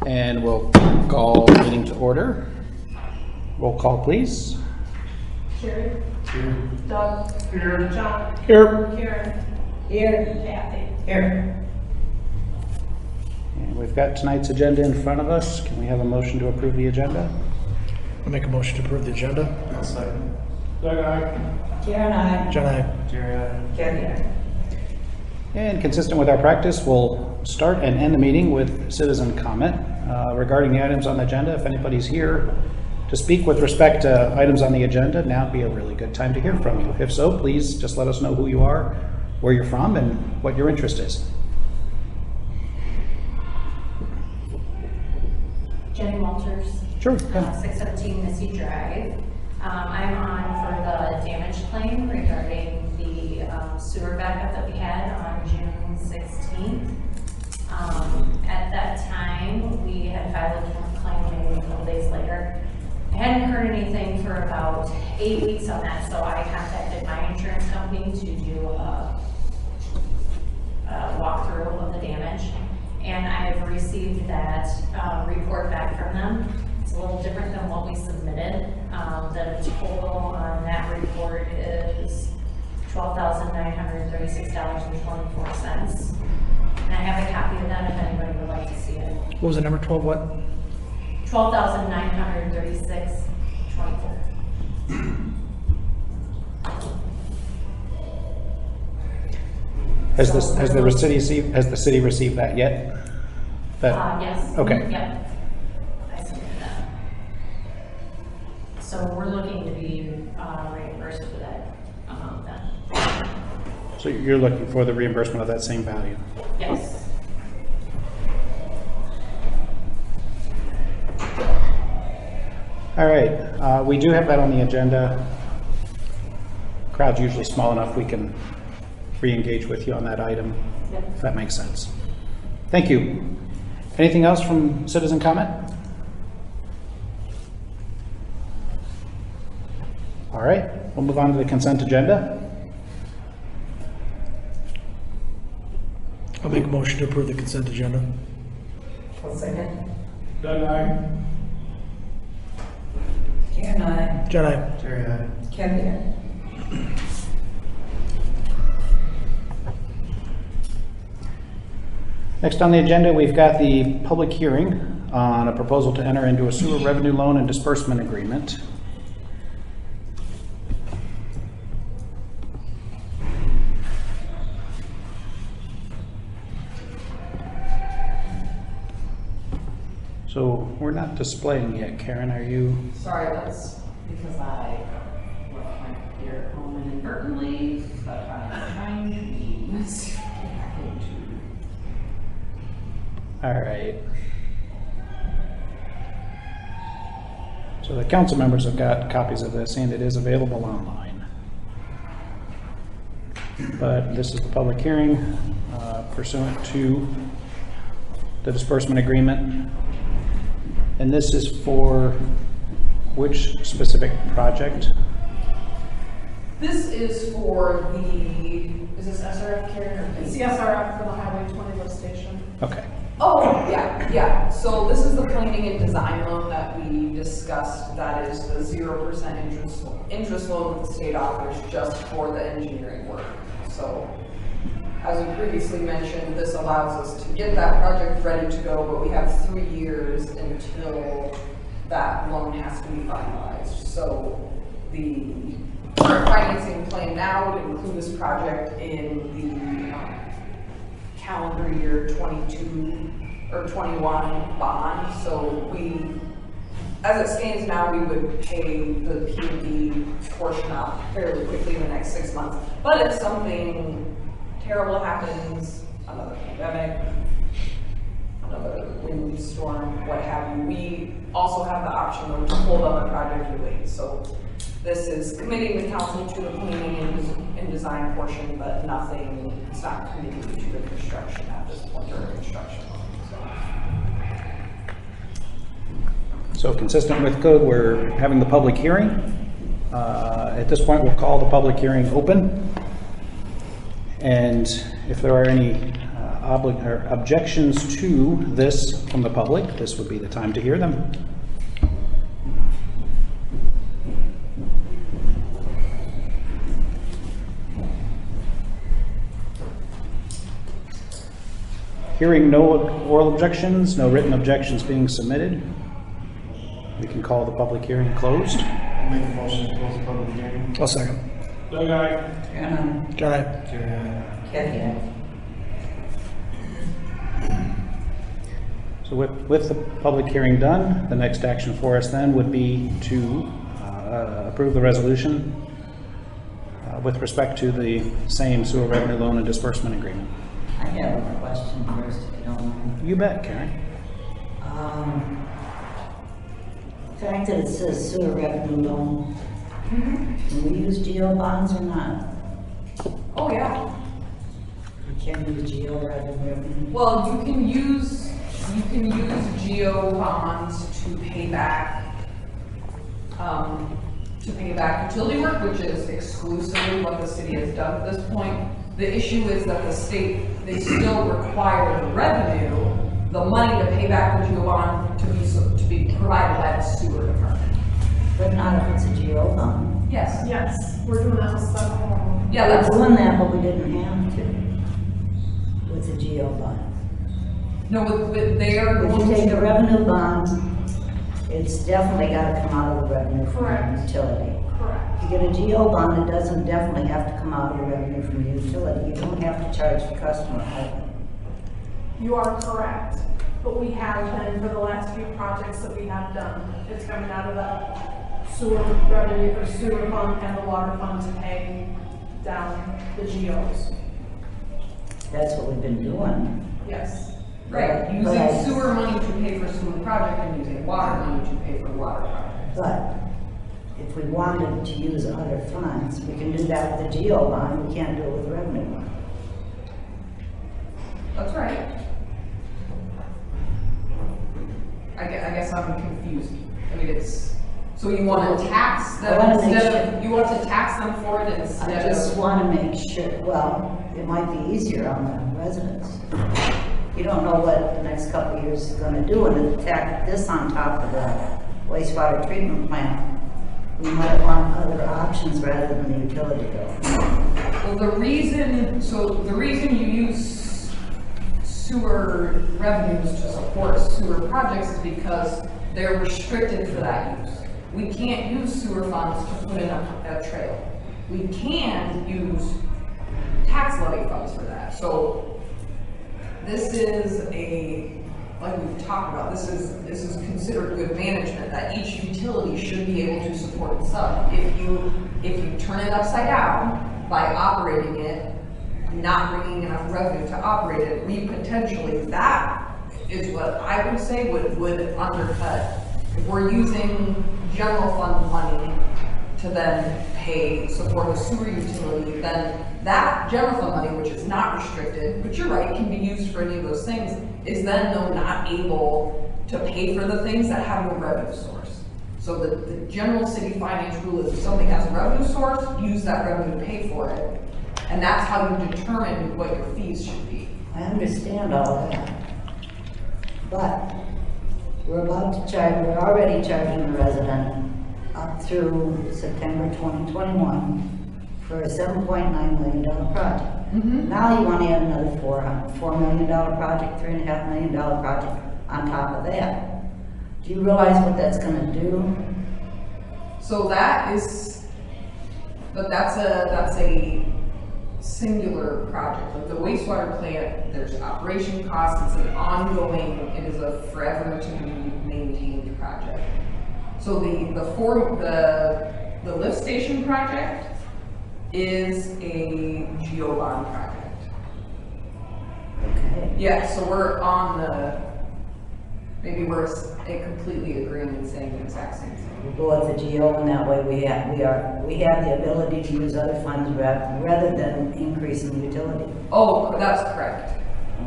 And we'll call the meeting to order. Roll call, please. Sherry? Here. Doug? Here. John? Here. Karen? Here. Kathy? Here. And we've got tonight's agenda in front of us. Can we have a motion to approve the agenda? I'll make a motion to approve the agenda. I'll second. Doug, aye. Karen, aye. John, aye. Jerry, aye. Kathy, aye. And consistent with our practice, we'll start and end the meeting with citizen comment regarding the items on the agenda. If anybody's here to speak with respect to items on the agenda, now would be a really good time to hear from you. If so, please just let us know who you are, where you're from, and what your interest is. Jenny Walters. Sure. 617 Missy Drive. I'm on for the damage claim regarding the sewer backup that we had on June 16th. At that time, we had filed a claim maybe a couple days later. I hadn't heard anything for about 8 weeks on that, so I contacted my insurance company to do a walkthrough of the damage. And I have received that report back from them. It's a little different than what we submitted. The total on that report is $12,936.24. And I have a copy of that if anybody would like to see it. What was the number? 12 what? $12,936.24. Has the city received that yet? Yes. Okay. Yep. I submitted that. So we're looking to be reimbursed for that amount then. So you're looking for the reimbursement of that same value? Yes. All right, we do have that on the agenda. Crowd's usually small enough we can re-engage with you on that item, if that makes sense. Thank you. Anything else from citizen comment? All right, we'll move on to the consent agenda. I'll make a motion to approve the consent agenda. I'll second. Doug, aye. Karen, aye. John, aye. Jerry, aye. Kathy, aye. Next on the agenda, we've got the public hearing on a proposal to enter into a sewer revenue loan and disbursement agreement. So we're not displaying yet, Karen, are you? Sorry, that's because I left my computer at home inadvertently, but I'm trying to get back into. All right. So the council members have got copies of this and it is available online. But this is the public hearing pursuant to the disbursement agreement. And this is for which specific project? This is for the, is this SRF, Karen, or It's the SRF for the Highway 20 lift station. Okay. Oh, yeah. So this is the planning and design loan that we discussed. That is the 0% interest loan that the state offers just for the engineering work. So as we previously mentioned, this allows us to get that project ready to go, but we have 3 years until that loan has to be finalized. So the current financing plan now would include this project in the calendar year 22 or 21 bond. So we, as it stands now, we would pay the P&D portion off fairly quickly in the next 6 months. But if something terrible happens, another pandemic, another windstorm, what have you, we also have the option of to hold on the project or wait. So this is committing the council to the planning and design portion, but nothing, it's not committing to the construction at this point or construction. So consistent with code, we're having the public hearing. At this point, we'll call the public hearing open. And if there are any objections to this from the public, this would be the time to hear them. Hearing no oral objections, no written objections being submitted, we can call the public hearing closed. Make a motion to close the public hearing. I'll second. Doug, aye. Karen, aye. John, I. Jerry, aye. Kathy, aye. So with the public hearing done, the next action for us then would be to approve the resolution with respect to the same sewer revenue loan and disbursement agreement. I have a question first, if you don't mind. You bet, Karen. The fact that it says sewer revenue loan, can we use GO bonds or not? Oh, yeah. We can't use GO revenue. Well, you can use GO bonds to pay back utility work, which is exclusively what the city has done at this point. The issue is that the state, they still require the revenue, the money to pay back the GO bond to be provided by the sewer department. But not if it's a GO bond. Yes. Yes, we're doing that with stuff. Yeah, We're that's, doing that, but we didn't have to with the GO bond. no, with they are If going you take a to, revenue bond, it's definitely gotta come out of the revenue from Correct. the utility. Correct. If you get a GO bond, it doesn't definitely have to come out of the revenue from the utility. You don't have to charge the customer either. You are correct, but we have been, for the last few projects that we have done, it's coming out of the sewer revenue, or sewer fund and the water fund to pay down the GOs. That's what we've been doing. Yes. right, But using I- sewer money to pay for sewer project and using water money to pay for water project. But if we wanted to use other funds, we can do that with the GO bond. We can't do it with revenue bond. That's right. I guess I'm confused. I mean, it's, so you want to tax I them wanna make instead sure- of, you want to tax them for it I instead just of, want to make sure, well, it might be easier on the residents. You don't know what the next couple of years is going to do, and to tack this on top of the wastewater treatment plant, we might want other options rather than the utility bill. well, the reason you use sewer revenues to support sewer projects is because they're restricted for that use. We can't use sewer funds to put in a trail. We can use tax levy funds for that. So this is like we've talked about, this is considered good management, that each utility should be able to support itself. If you turn it upside down by operating it, not bringing enough revenue to operate it, that is what I would say would undercut. If we're using general fund money to then support the sewer utility, then that general fund money, which is not restricted, but you're right, can be used for any of those things, is then though not able to pay for the things that have no revenue source. So the general city finance rule is if something has a revenue source, use that revenue to pay for it. And that's how you determine what your fees should be. I understand all of that. But we're already charging the resident up through September 2021 for a $7.9 million project. Now you want to add another $4 million project, $3.5 million project on top of that. Do you realize what that's going to do? So that's a singular project. Like the wastewater plant, there's operation costs, it's an ongoing, it is a forever to be maintained project. So the lift station project is a GO bond project. Okay. Yeah, so we're completely agreeing and saying the exact same thing. We'll go with the GO, and that way we have the ability to use other funds rather than increasing the utility. Oh, that's correct.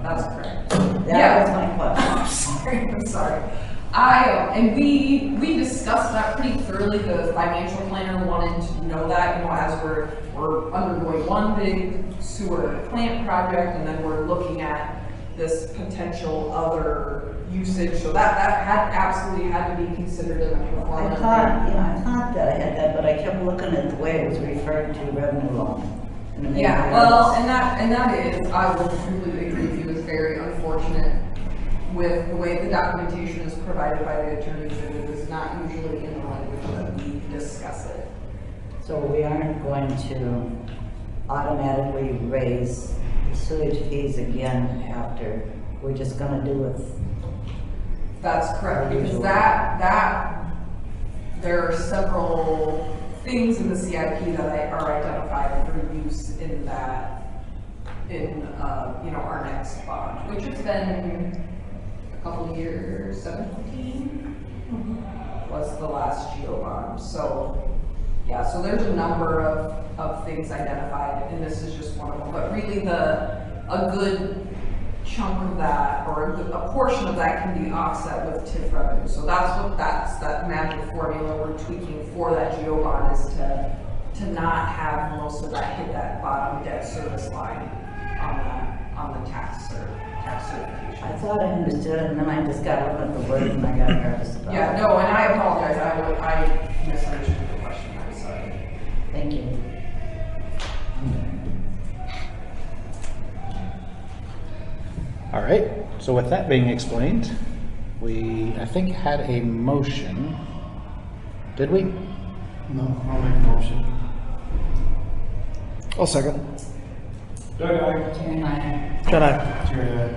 That's correct. That was my question. I'm sorry. And we discussed that pretty thoroughly. The financial planner wanted to know that, as we're undergoing one big sewer plant project, and then we're looking at this potential other usage, so that had absolutely had to be considered in the I performance. thought that I had that, but I kept looking at the way it was referred to revenue loan. And Yeah, maybe well, that's- and that is, I would completely agree with you, is very unfortunate with the way the documentation is provided by the attorneys, and it is not usually in the language that we discuss it. So we aren't going to automatically raise sewage fees again after, we're just gonna do it. That's correct, because Usually. there are several things in the CIP that are identified for use in that, our next bond, which has been a couple of years, 17 was the last GEO bond. So, yeah, so there's a number of things identified, and this is just one of them. But really, a good chunk of that, or a portion of that, can be offset with TIF revenue. So that's that magic formula we're tweaking for that GEO bond, is to not have most of that hit that bottom debt service line on the tax certification. I thought I understood it, and then I just got looking at the word and I got nervous about it. Yeah, no, and I apologize. I misunderstood the question. I'm sorry. Thank you. All right, so with that being explained, we, I think, had a motion. Did we? No, I'll make a motion. I'll second. Doug, aye. Karen, I, John, I. Jerry, aye.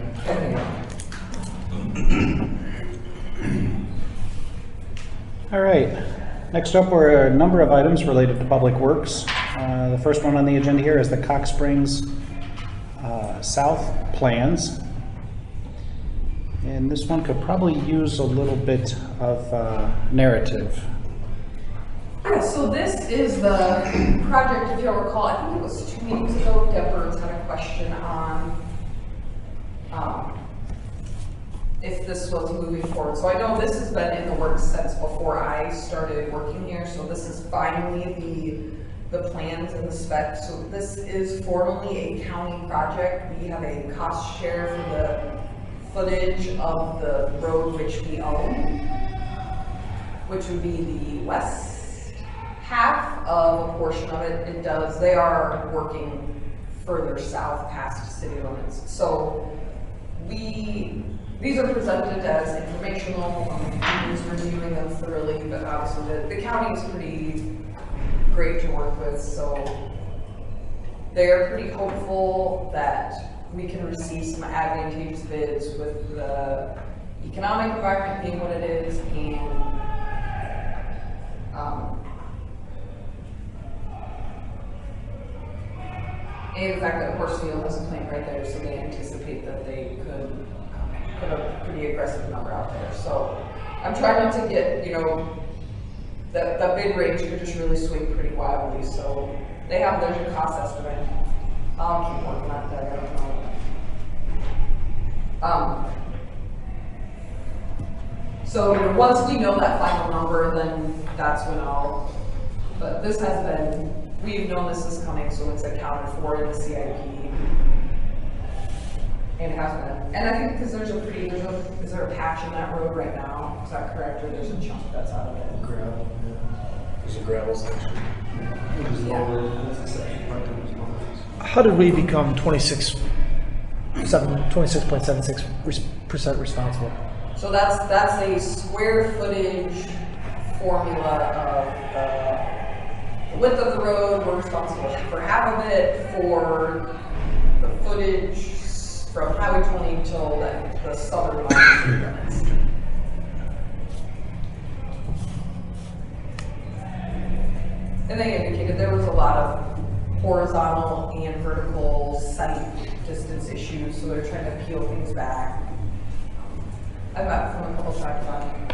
All right, next up were a number of items related to Public Works. The first one on the agenda here is the Cox Springs South plans. And this one could probably use a little bit of narrative. Yeah, so this is the project, if you'll recall, I think it was 2 meetings ago, Deb Burns had a question on if this was moving forward. So I know this has been in the works since before I started working here, so this is finally the plans and the specs. So this is formally a county project. We have a cost share for the footage of the road which we own, which would be the west half of a portion of it. They are working further south past city limits. So these are presented as informational, the county is reviewing them thoroughly, but obviously the county is pretty great to work with, so they are pretty hopeful that we can receive some advantageous bids with the economic environment being what it is, and the fact that Horsfield has a plant right there, so they anticipate that they could put a pretty aggressive number out there. So I'm trying not to get, the bid range could just really swing pretty wildly. So there's your cost estimate. I'll keep working on that, I don't know. So once we know that final number, then that's when but this has been, we've known this is coming, so it's accounted for in the CIP. And it has been. And I think because is there a patch in that road right now? Is that correct? Or there's a chunk that's out of it? Gravel, yeah. There's a gravel section. It was lowered, that's the section part that was lowered. How did we become 26.76% responsible? So that's a square footage formula of the width of the road. We're responsible for half of it, for the footage from Highway 20 till the southern line of city limits. And they indicated there was a lot of horizontal and vertical site distance issues, so they're trying to peel things back. I've got from a couple tracks on.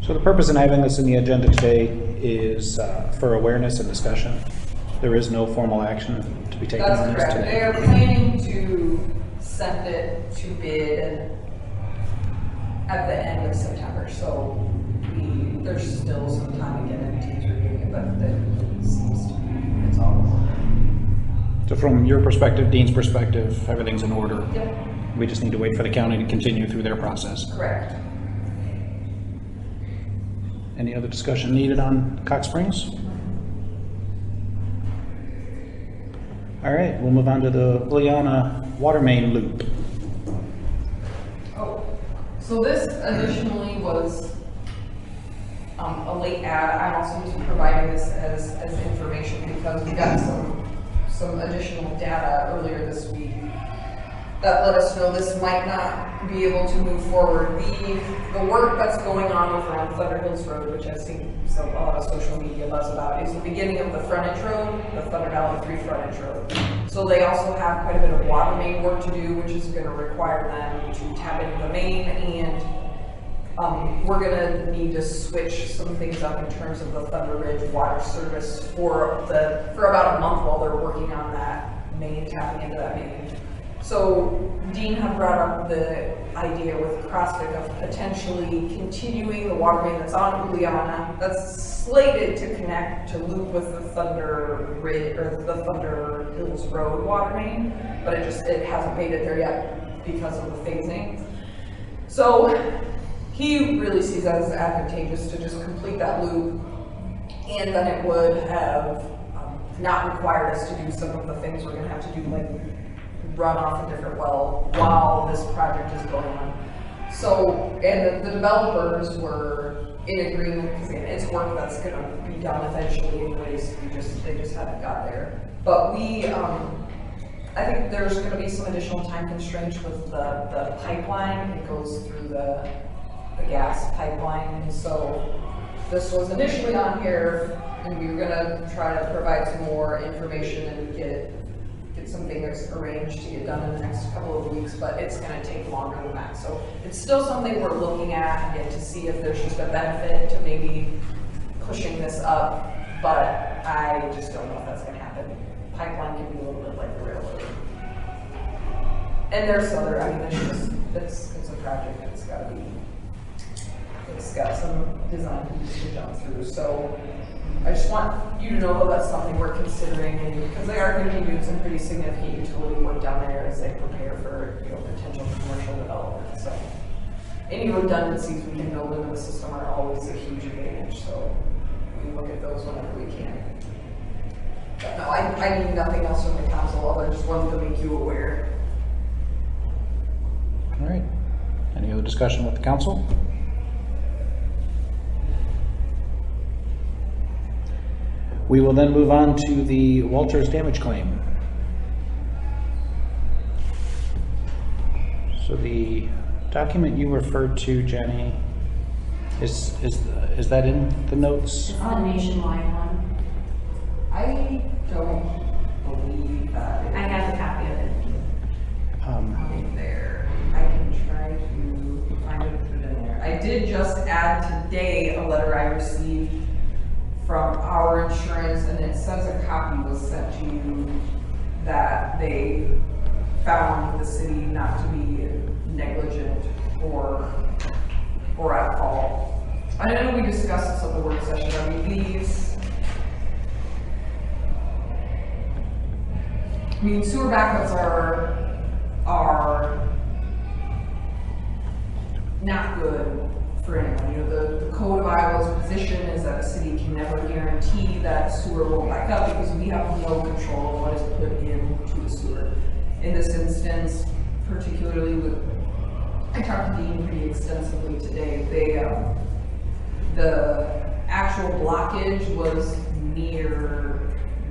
So the purpose in having this in the agenda today is for awareness and discussion. There is no formal action to be taken on That's this correct. today. They are planning to send it to bid at the end of September, so there's still some time to get into reviewing it, but it seems to be So from your perspective, Dean's perspective, everything's in order? Yep, We just need to wait for the county to continue through their process. correct. Any other discussion needed on Cox Springs? All right, we'll move on to the Liliana water main loop. Oh, so this additionally was a late add. I'm also providing this as information because we got some additional data earlier this week that let us know this might not be able to move forward. The work that's going on over on Thunder Hills Road, which I've seen a lot of social media buzz about, is the beginning of the frontage road, the Thunder Valley 3 frontage road. So they also have quite a bit of water main work to do, which is going to require them to tap into the main, and we're going to need to switch some things up in terms of the Thunder Ridge water service for about a month while they're working on that main, tapping into that main. So Dean had brought up the idea with CrossFit of potentially continuing the water main that's on Juliana, that's slated to connect to loop with the Thunder Ridge or the Thunder Hills Road water main, but it hasn't made it there yet because of the phasing. So he really sees that as advantageous to just complete that loop, and then it would have not required us to do some of the things we're going to have to do, like run off a different well while this project is going on. So, and the developers were in agreement, because it's work that's going to be done eventually anyways, they just haven't got there. But I think there's going to be some additional time constraints with the pipeline. It goes through the gas pipeline, and so this was initially on here, and we were going to try to provide some more information and get some things arranged to get done in the next couple of weeks, but it's going to take longer than that. So it's still something we're looking at and to see if there's just a benefit to maybe pushing this up, but I just don't know if that's going to happen. Pipeline can be a little bit like the railroad. And there's other, it's a project that's it's got some design to be done through. So I just want you to know that that's something we're considering, and because they are going to be doing some pretty significant utility work down there as they prepare for potential commercial development. So any redundancies we can build into the system are always a huge advantage. So we look at those whenever we can. But no, I need nothing else from the council. Other just wanted to make you aware. All right. Any other discussion with the council? We will then move on to the Walters damage claim. So the document you referred to, Jenny, is that in the notes? It's the nationwide one. I don't believe that. I have a copy of it. There. I can try to find it and put it in there. I did just add today a letter I received from our insurance, and it says a copy was sent to you that they found the city not to be negligent or at fault. I know we discussed this at the work session. I mean, sewer backups are not good for anyone. The Code of Iowa's position is that the city can never guarantee that sewer will back up because we have no control of what is put into the sewer. In this instance, particularly I talked to Dean pretty extensively today. The actual blockage was near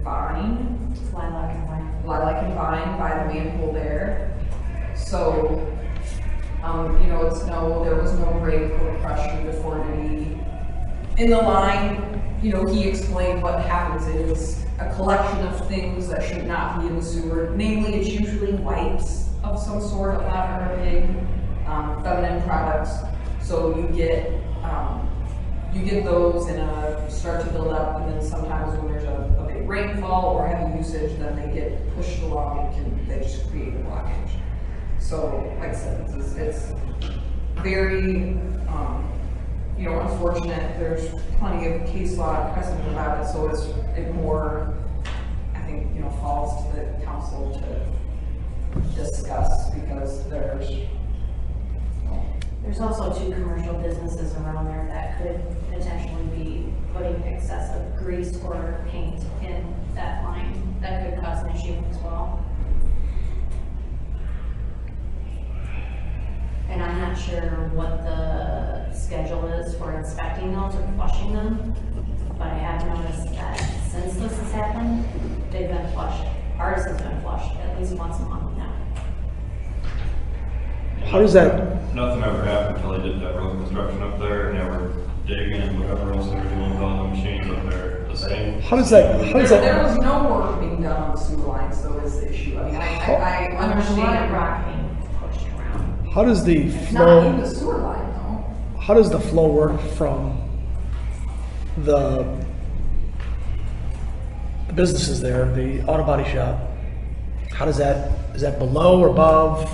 Vine. Lilac and Vine. Lilac and Vine by the manhole there. So, there was no break or pressure before any. In the line, he explained what happens is a collection of things that should not be in the sewer. Namely, it's usually wipes of some sort, a lot of big feminine products. So you get those and start to build up, and then sometimes when there's a big rainfall or heavy usage, then they get pushed along and they just create a blockage. So, like I said, it's very, unfortunate. There's plenty of case law precedent about it, so it more, I think, falls to the council council to discuss, because There's also 2 commercial businesses around there that could potentially be putting excessive grease or paint in that line. That could cause an issue as well. And I'm not sure what the schedule is for inspecting those or flushing them, but I have noticed that since this has happened, they've been flushed. Ours has been flushed at least once a month now. how does that, Nothing ever happened until they did that road construction up there, and they were digging and whatever else they were doing with all the machines up there, the same. how does that, there was no work being done on the sewer lines, though, is the issue. I mean, I There's a lot of understand. rock being pushed around. how does the It's not in flow, the sewer line, though. how does the flow work from the businesses there, the auto body shop? How does that, is that below or above?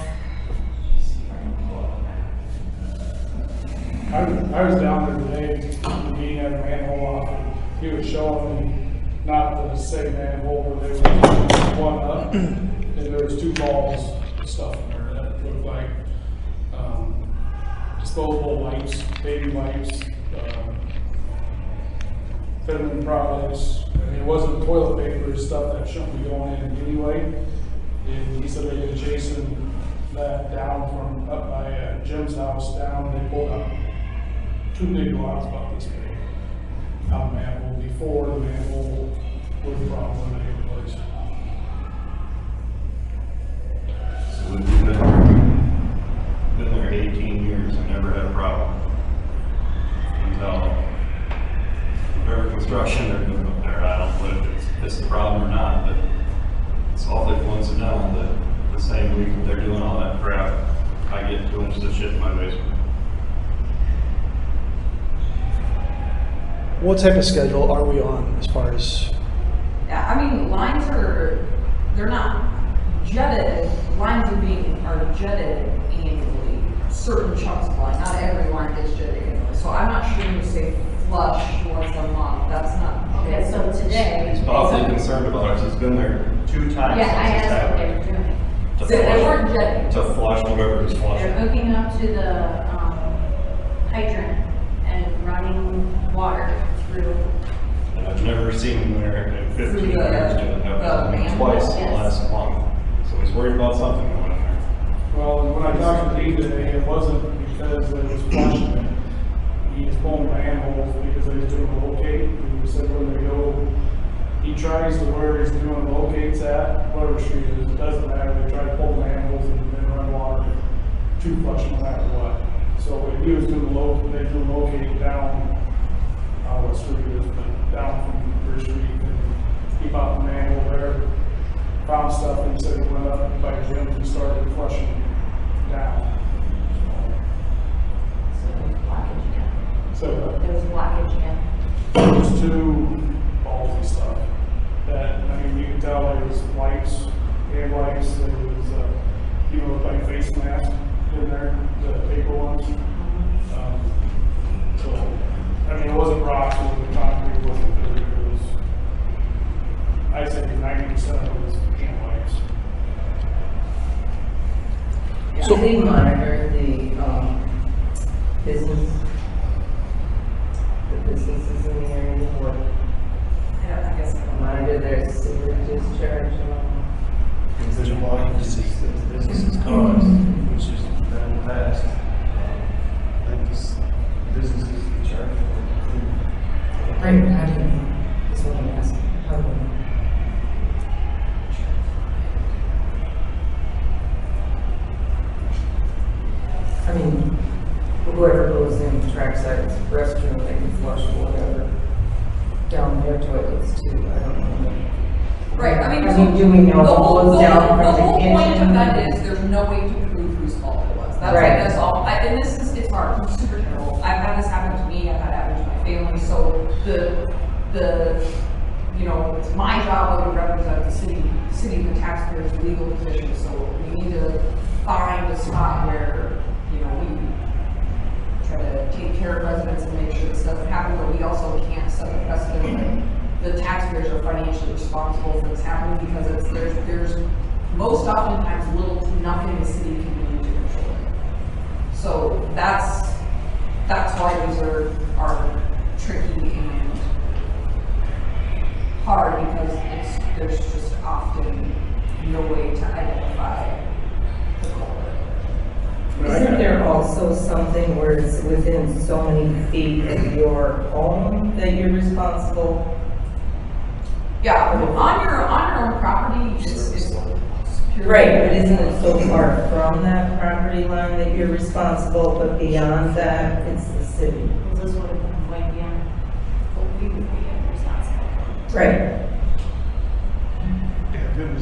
I was down there today, the meeting had a manhole off, and he was showing me not the same manhole, but there was one up, and there was 2 balls of stuff in there that looked like, disposable wipes, baby wipes, feminine products. I mean, it wasn't toilet paper, stuff that shouldn't be going in anyway. And he said they've been chasing that down from up by Jim's house down, they pulled out 2 big lots about this big out of the manhole before the manhole was the problem in the place. So we've been there 18 years and never had a problem. Until whatever construction they're doing up there, I don't know if it's a problem or not, but it's awfully coincidental that the same week that they're doing all that crap, I get 2 inches of shit in my basement. What type of schedule are we on as far as, Yeah, I mean, they're not jetted, lines are jetted annually, certain chunks of line, not every line gets jetted annually. So I'm not sure you say flush once a month, that's not. Okay, so today. He's awfully concerned about it, 'cause he's been there 2 times Yeah, I since it's asked what they were happened. doing. To So they flush- weren't jetting. To flush whatever is They're flushing. hooking up to the hydrant and running water through. And I've never seen him there in 15 Through years the- doing that. the manhole? Twice in the Yes. last month. So he's worried about something going in there. Well, when I talked to Dean today, it wasn't because they was flushing it. He was pulling manholes because they was doing a locate. He said when they go, he tries to where he's doing locates at, whatever street it is, it doesn't matter. They try to pull manholes and then run water to flush no matter what. So if he was doing they do locate down, what street it is, but down from Bridge Street, and he bought the manhole there, found stuff, and said he went up by Jim and started flushing down. So there was blockage again. So There was blockage again. there was 2 ballsy stuff that, I mean, you can tell there was wipes, hand wipes, there was, like face mask in there, the paper ones. So, I mean, it wasn't rocks, it wasn't concrete, it wasn't dirt, it was, I'd say 90% of it was hand wipes. So they monitor the, businesses in the area, what, I guess I don't know. monitor their sewer discharge and all. Because there's a lot of businesses caused, which has been in the past. I think this businesses in charge of it. Right, how do you know? That's what I'm asking. How do you know? I mean, whoever goes in Trackside's restroom, they can flush whatever down their toilets too, I don't know. Right, I mean, I mean, do we know the what whole, goes down from the the whole point kitchen? of that is there's no way to prove whose fault it was. That's Right. that's all. And this is, it's hard, it's super terrible. I've had this happen to me, I've had it happen to my family, so it's my job to represent the city, the taxpayers' legal position, so we need to find a spot where, we try to take care of residents and make sure this doesn't happen, but we also can't set the precedent that the taxpayers are financially responsible for this happening, because there's most oftentimes little to nothing the city can do to control it. So that's why these are tricky and hard, because there's just often no way to identify the culprit. Isn't there also something where it's within so many feet of your home that you're responsible? Yeah, on your own property, it's purely. Right, but isn't it so far from that property line that you're responsible, but beyond that, it's the city? Well, this would have been way beyond what we would be responsible for. Right.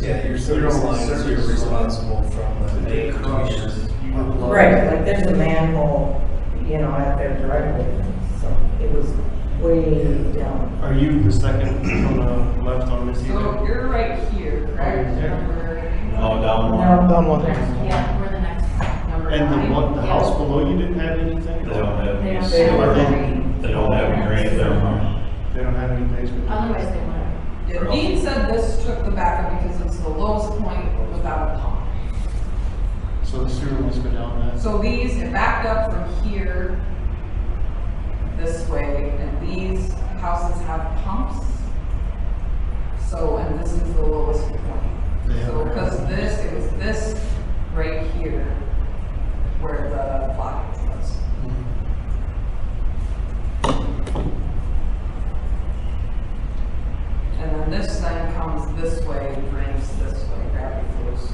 Yeah, your service lines, you're responsible from the main commissioners. Right, like there's a manhole, you know, out there directly, so it was way down. Are you the second from the left on this So either? you're right here, correct? Yeah. Number, No, down one. No. Down one. Yeah, we're the next one. number And the nine. one, the house below you didn't have anything? They don't have They any don't sewer. have They- any. They don't have any drain there. They don't have any basement? Otherwise they would have. Yeah, Dean said this took the backup because it's the lowest point without a pump. So the sewer must go down that? So these, it backed up from here this way, and these houses have pumps. So, and this is the lowest point. They have So, their- because this, it was this right here where the blockage was. And then this then comes this way, drains this way, gravity flows.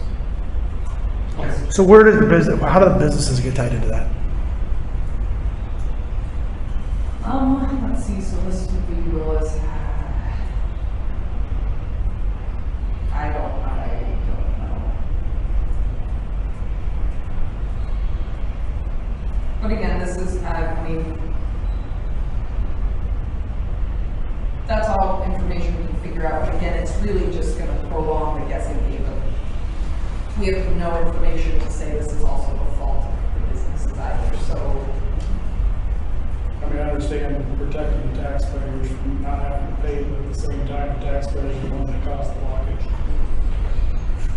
So where does the business, how do the businesses get tied into that? Let's see, so this would be Willis. I don't know. But again, this is, I mean, that's all information we can figure out, but again, it's really just gonna prolong the guessing game of, we have no information to say this is also the fault of the businesses either, so. I mean, I understand protecting the taxpayers from not having to pay, but at the same time, the taxpayers are the ones that caused the blockage.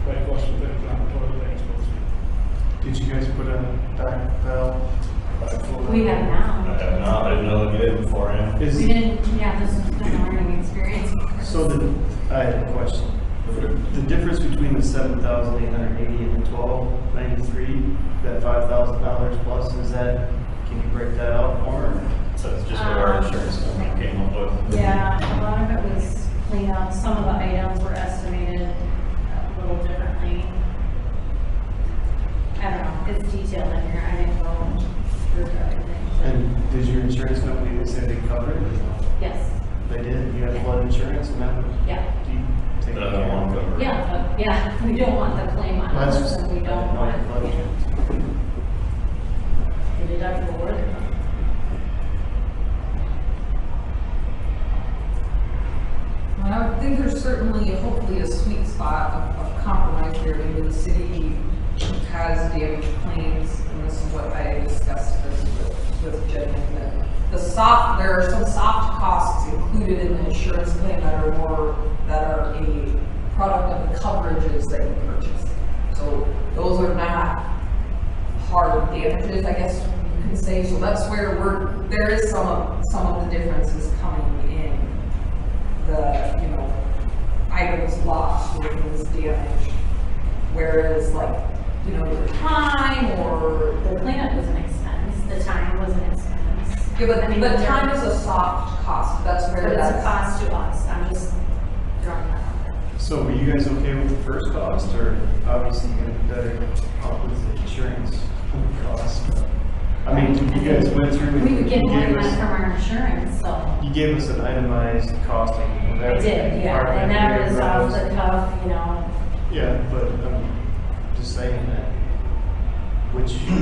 By flushing things down the toilet, they ain't supposed to. Did you guys put a back valve? We have now. I have not, I didn't know they did beforehand. Is, We didn't, yeah, this has been a learning experience. So I have a question. The difference between the 7,880 and the 1,293, that $5,000 plus, is that, can you break that out more? So it's just what our insurance company came up with. Yeah, a lot of it was cleaned up. Some of the items were estimated a little differently. I don't know, it's detailed in here. I didn't go through everything. And did your insurance company, they say they covered it? Yes, They did? You have flood insurance and that? yeah. Do you take The care other of one it? covered. Yeah, but yeah, we don't want the claim on Well, that's us, just- and we don't no, want, flood you know, insurance. the deductible worth it. Well, I think there's certainly, hopefully, a sweet spot of compromise here. Maybe the city has damage claims, and this is what I discussed this with Jen, that there are some soft costs included in the insurance claim that are a product of the coverages that you purchase. So those are not hard damages, I guess you can say. So that's where there is some of the differences coming in. The, items lost or things damaged. Whereas your time or, The cleanup was an expense, the time was an expense. yeah, but, I mean, but there- time is a soft cost, that's But where it's a that's. cost to us, I'm just throwing that out there. So were you guys okay with the first cost, or obviously you got better help with the insurance cost? I mean, you guys went through. and We would get you more gave than that us- from our insurance, so. You gave us an itemized costing of I everything. did, yeah, and that was off the cuff, Yeah, but I'm just saying that, would you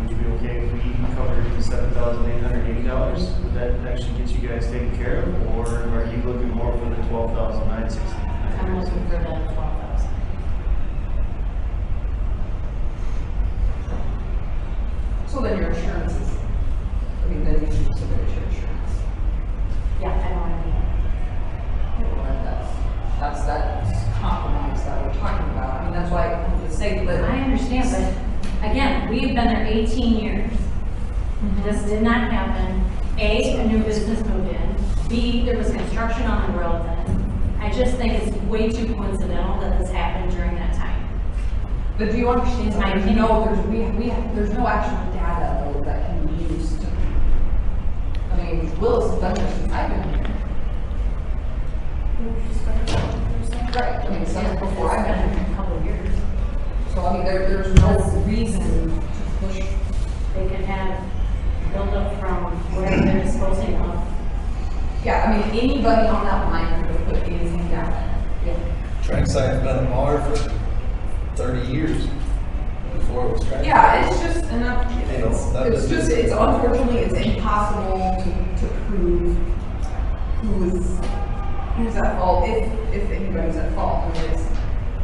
be okay if we covered the $7,880? Would that actually get you guys taken care of, or are you looking more for the $12,960? I'm looking for the 12,000. So then your insurance is, then you should submit your insurance. Yeah, I know what I mean. That's that compromise that we're talking about. I mean, that's why understand, but again, we've been there 18 years. This did not happen. A new business moved in. B, there was construction on the road then. I just think it's way too coincidental that this happened during that time. But do you understand, My there's no, there's no actual data though that can be used to, I mean, Willis has been there since I've been here. Right, I mean, since before I've been here. A couple of years. So I mean, there's no reason to push. They could have built up from whatever they're disposing of. Yeah, I mean, anybody on that line could have put anything down there. Yeah. Trackside has been a bar for 30 years before it was trackside. Yeah, it's just enough, You know, that it's is- just, it's unfortunately, it's impossible to prove who's at fault, if anybody's at fault. I mean,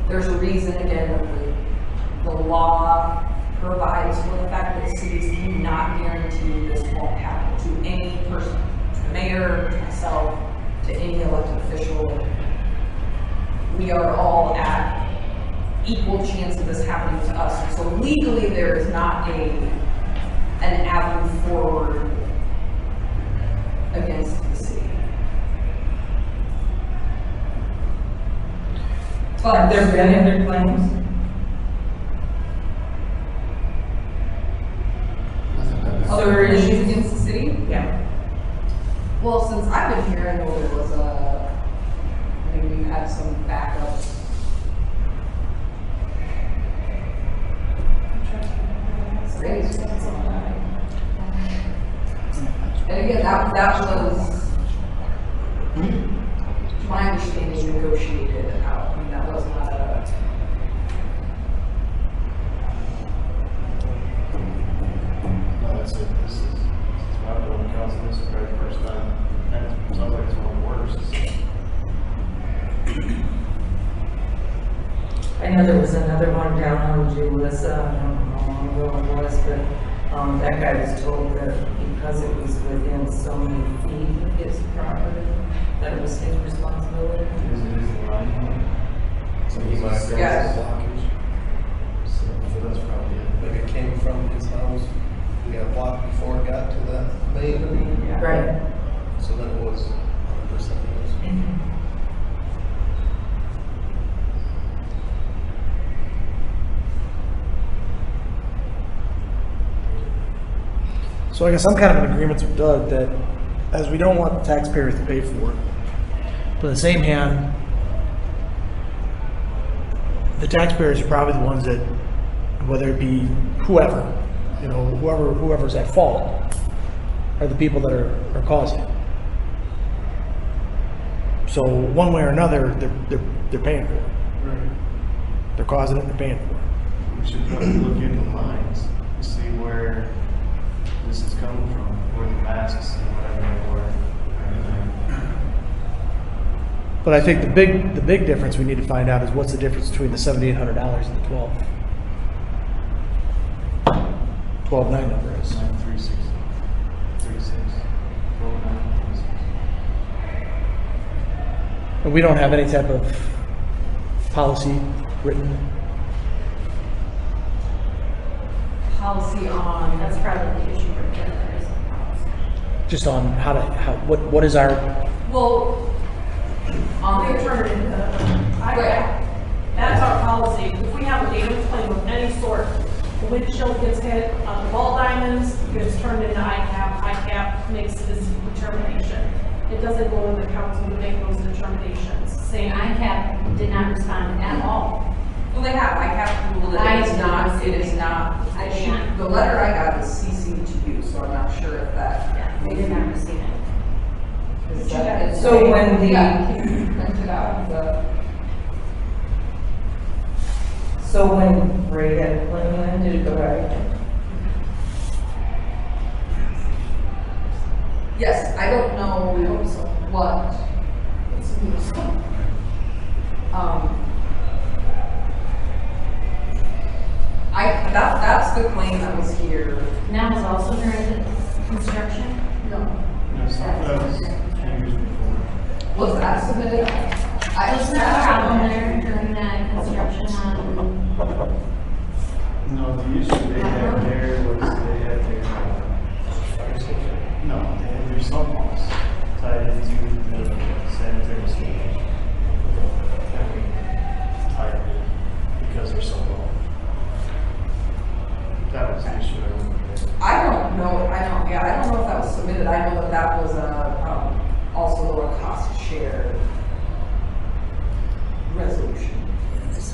there's a reason, again, that the law provides for the fact that cities cannot guarantee this won't happen to any person, to the mayor, to myself, to any elected official. We are all at equal chance of this happening to us. So legally, there is not an avenue forward against the city. But Have there been other claims? other issues against the city? Yeah. Well, since I've been here, I know there was I think we've had some backups. And again, that was, my understanding, negotiated out. I mean, that was not a. No, that's it. This is not going to council. This is probably the first time. And it sounds like it's one of the worst. I know there was another one down on Julissa, I don't know how long ago it was, but, that guy was told that because it was within so many feet of his property, that it was his responsibility. Is it is the line? So he might have Yes. a blockage. So that's probably it. Maybe it came from his house. We got blocked before it got to that main. Right. So then it was 100% his. So I guess I'm kind of in agreement with Doug that as we don't want the taxpayers to pay for it, but on the same hand, the taxpayers are probably the ones that, whether it be whoever, you know, whoever's at fault, are the people that are causing it. So one way or another, they're paying for it. Right. They're causing it, they're paying for it. We should probably look into lines to see where this is coming from, where the masks and whatever they were. But I think the big difference we need to find out is what's the difference between the $7,800 and the 12.9 number is. 936, 36, 12, And we don't have any type of policy written. Policy on. That's probably the issue right there. There isn't a policy. Just on what is our, Well, on We the turn it into, that's our policy. If we have a damage claim of any sort, the windshield gets hit, the ball diamonds gets turned into ICAP. ICAP makes this determination. It doesn't go to the council to make those determinations. Saying ICAP did not respond at all. Well, they have, I have to rule that it is not, I didn't. the letter I got is CC'd to you, so I'm not sure if that. Yeah, they did not receive it. is that- is- So when the- Yeah, can you print it out, So when Ray had a claim in, did it go right? yes, I don't know what. That's the claim that was here. And that was also during the construction? No. No, some of that was 10 years before. Was that submitted? Was there a problem there during that construction on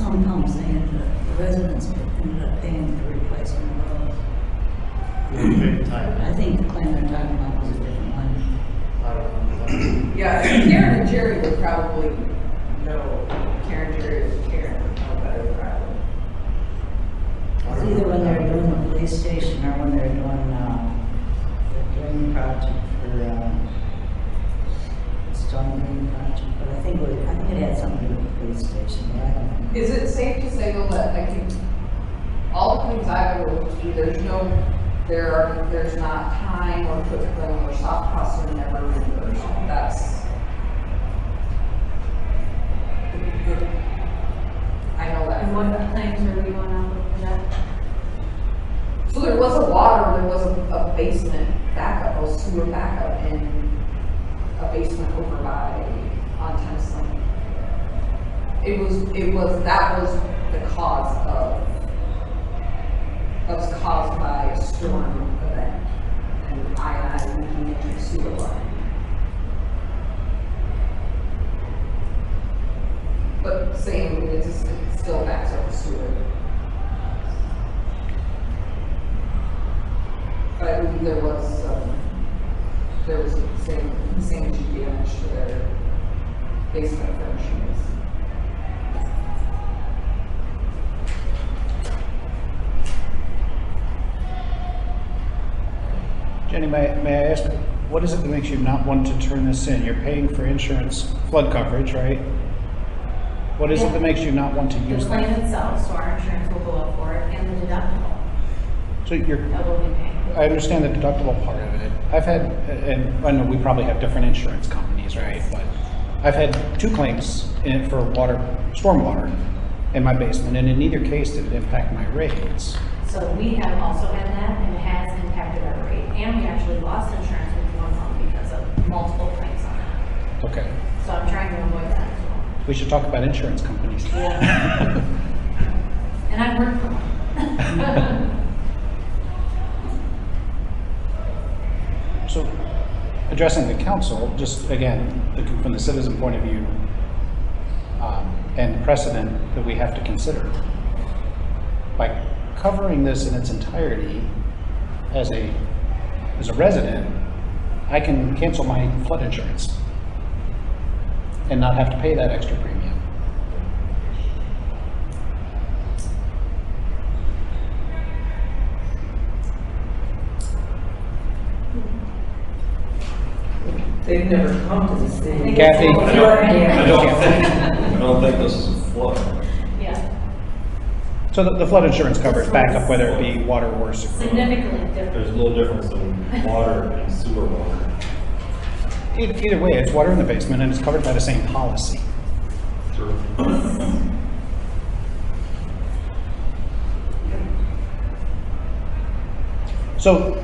some pumps, the residents ended up paying for replacement of those. I think the claim they're talking about was a different one. Yeah, Karen and Jerry would probably know. Karen, Jerry, Karen would know better probably. It's either when they're doing the police station or when they're doing the drain project for, storm drain project, but I think it had something to do with the police station, but I don't know. Is it safe to say though that, I think, all the things I've ever looked through, there's not time or equipment or soft costs are never reimbursed. That's I know that. And what claims are we going on for that? So there was a basement backup, a sewer backup in a basement over on Tennyson. That was the cause was caused by a storm event and ionized leaking into the sewer line. But same, it still backs up the sewer. But I believe there was the same damage to their basement furnishings. Jenny, may I ask, what is it that makes you not want to turn this in? You're paying for insurance flood coverage, right? What is it that makes you not want to The use claim that? itself, so our insurance will go up for it, and the deductible So you're, that will be paid. I understand the deductible part of it. I've had, and I know we probably have different insurance companies, right? But I've had 2 claims for stormwater in my basement, and in neither case did it impact my rates. So we have also had that, and it has impacted our rate, and we actually lost insurance with one home because of multiple claims on that. Okay. So I'm trying to avoid that as well. We should talk about insurance companies. Yeah. And I work for one. So, addressing the council, just again, looking from the citizen point of view, and precedent that we have to consider. By covering this in its entirety as a resident, I can cancel my flood insurance and not have to pay that extra premium. They've never come to the city. Kathy? I don't think this is a flood. Yeah, So the flood insurance covers backup, whether it be water or sewer. significantly different. There's no difference in water and sewer water. Either way, it's water in the basement and it's covered by the same policy. True. So,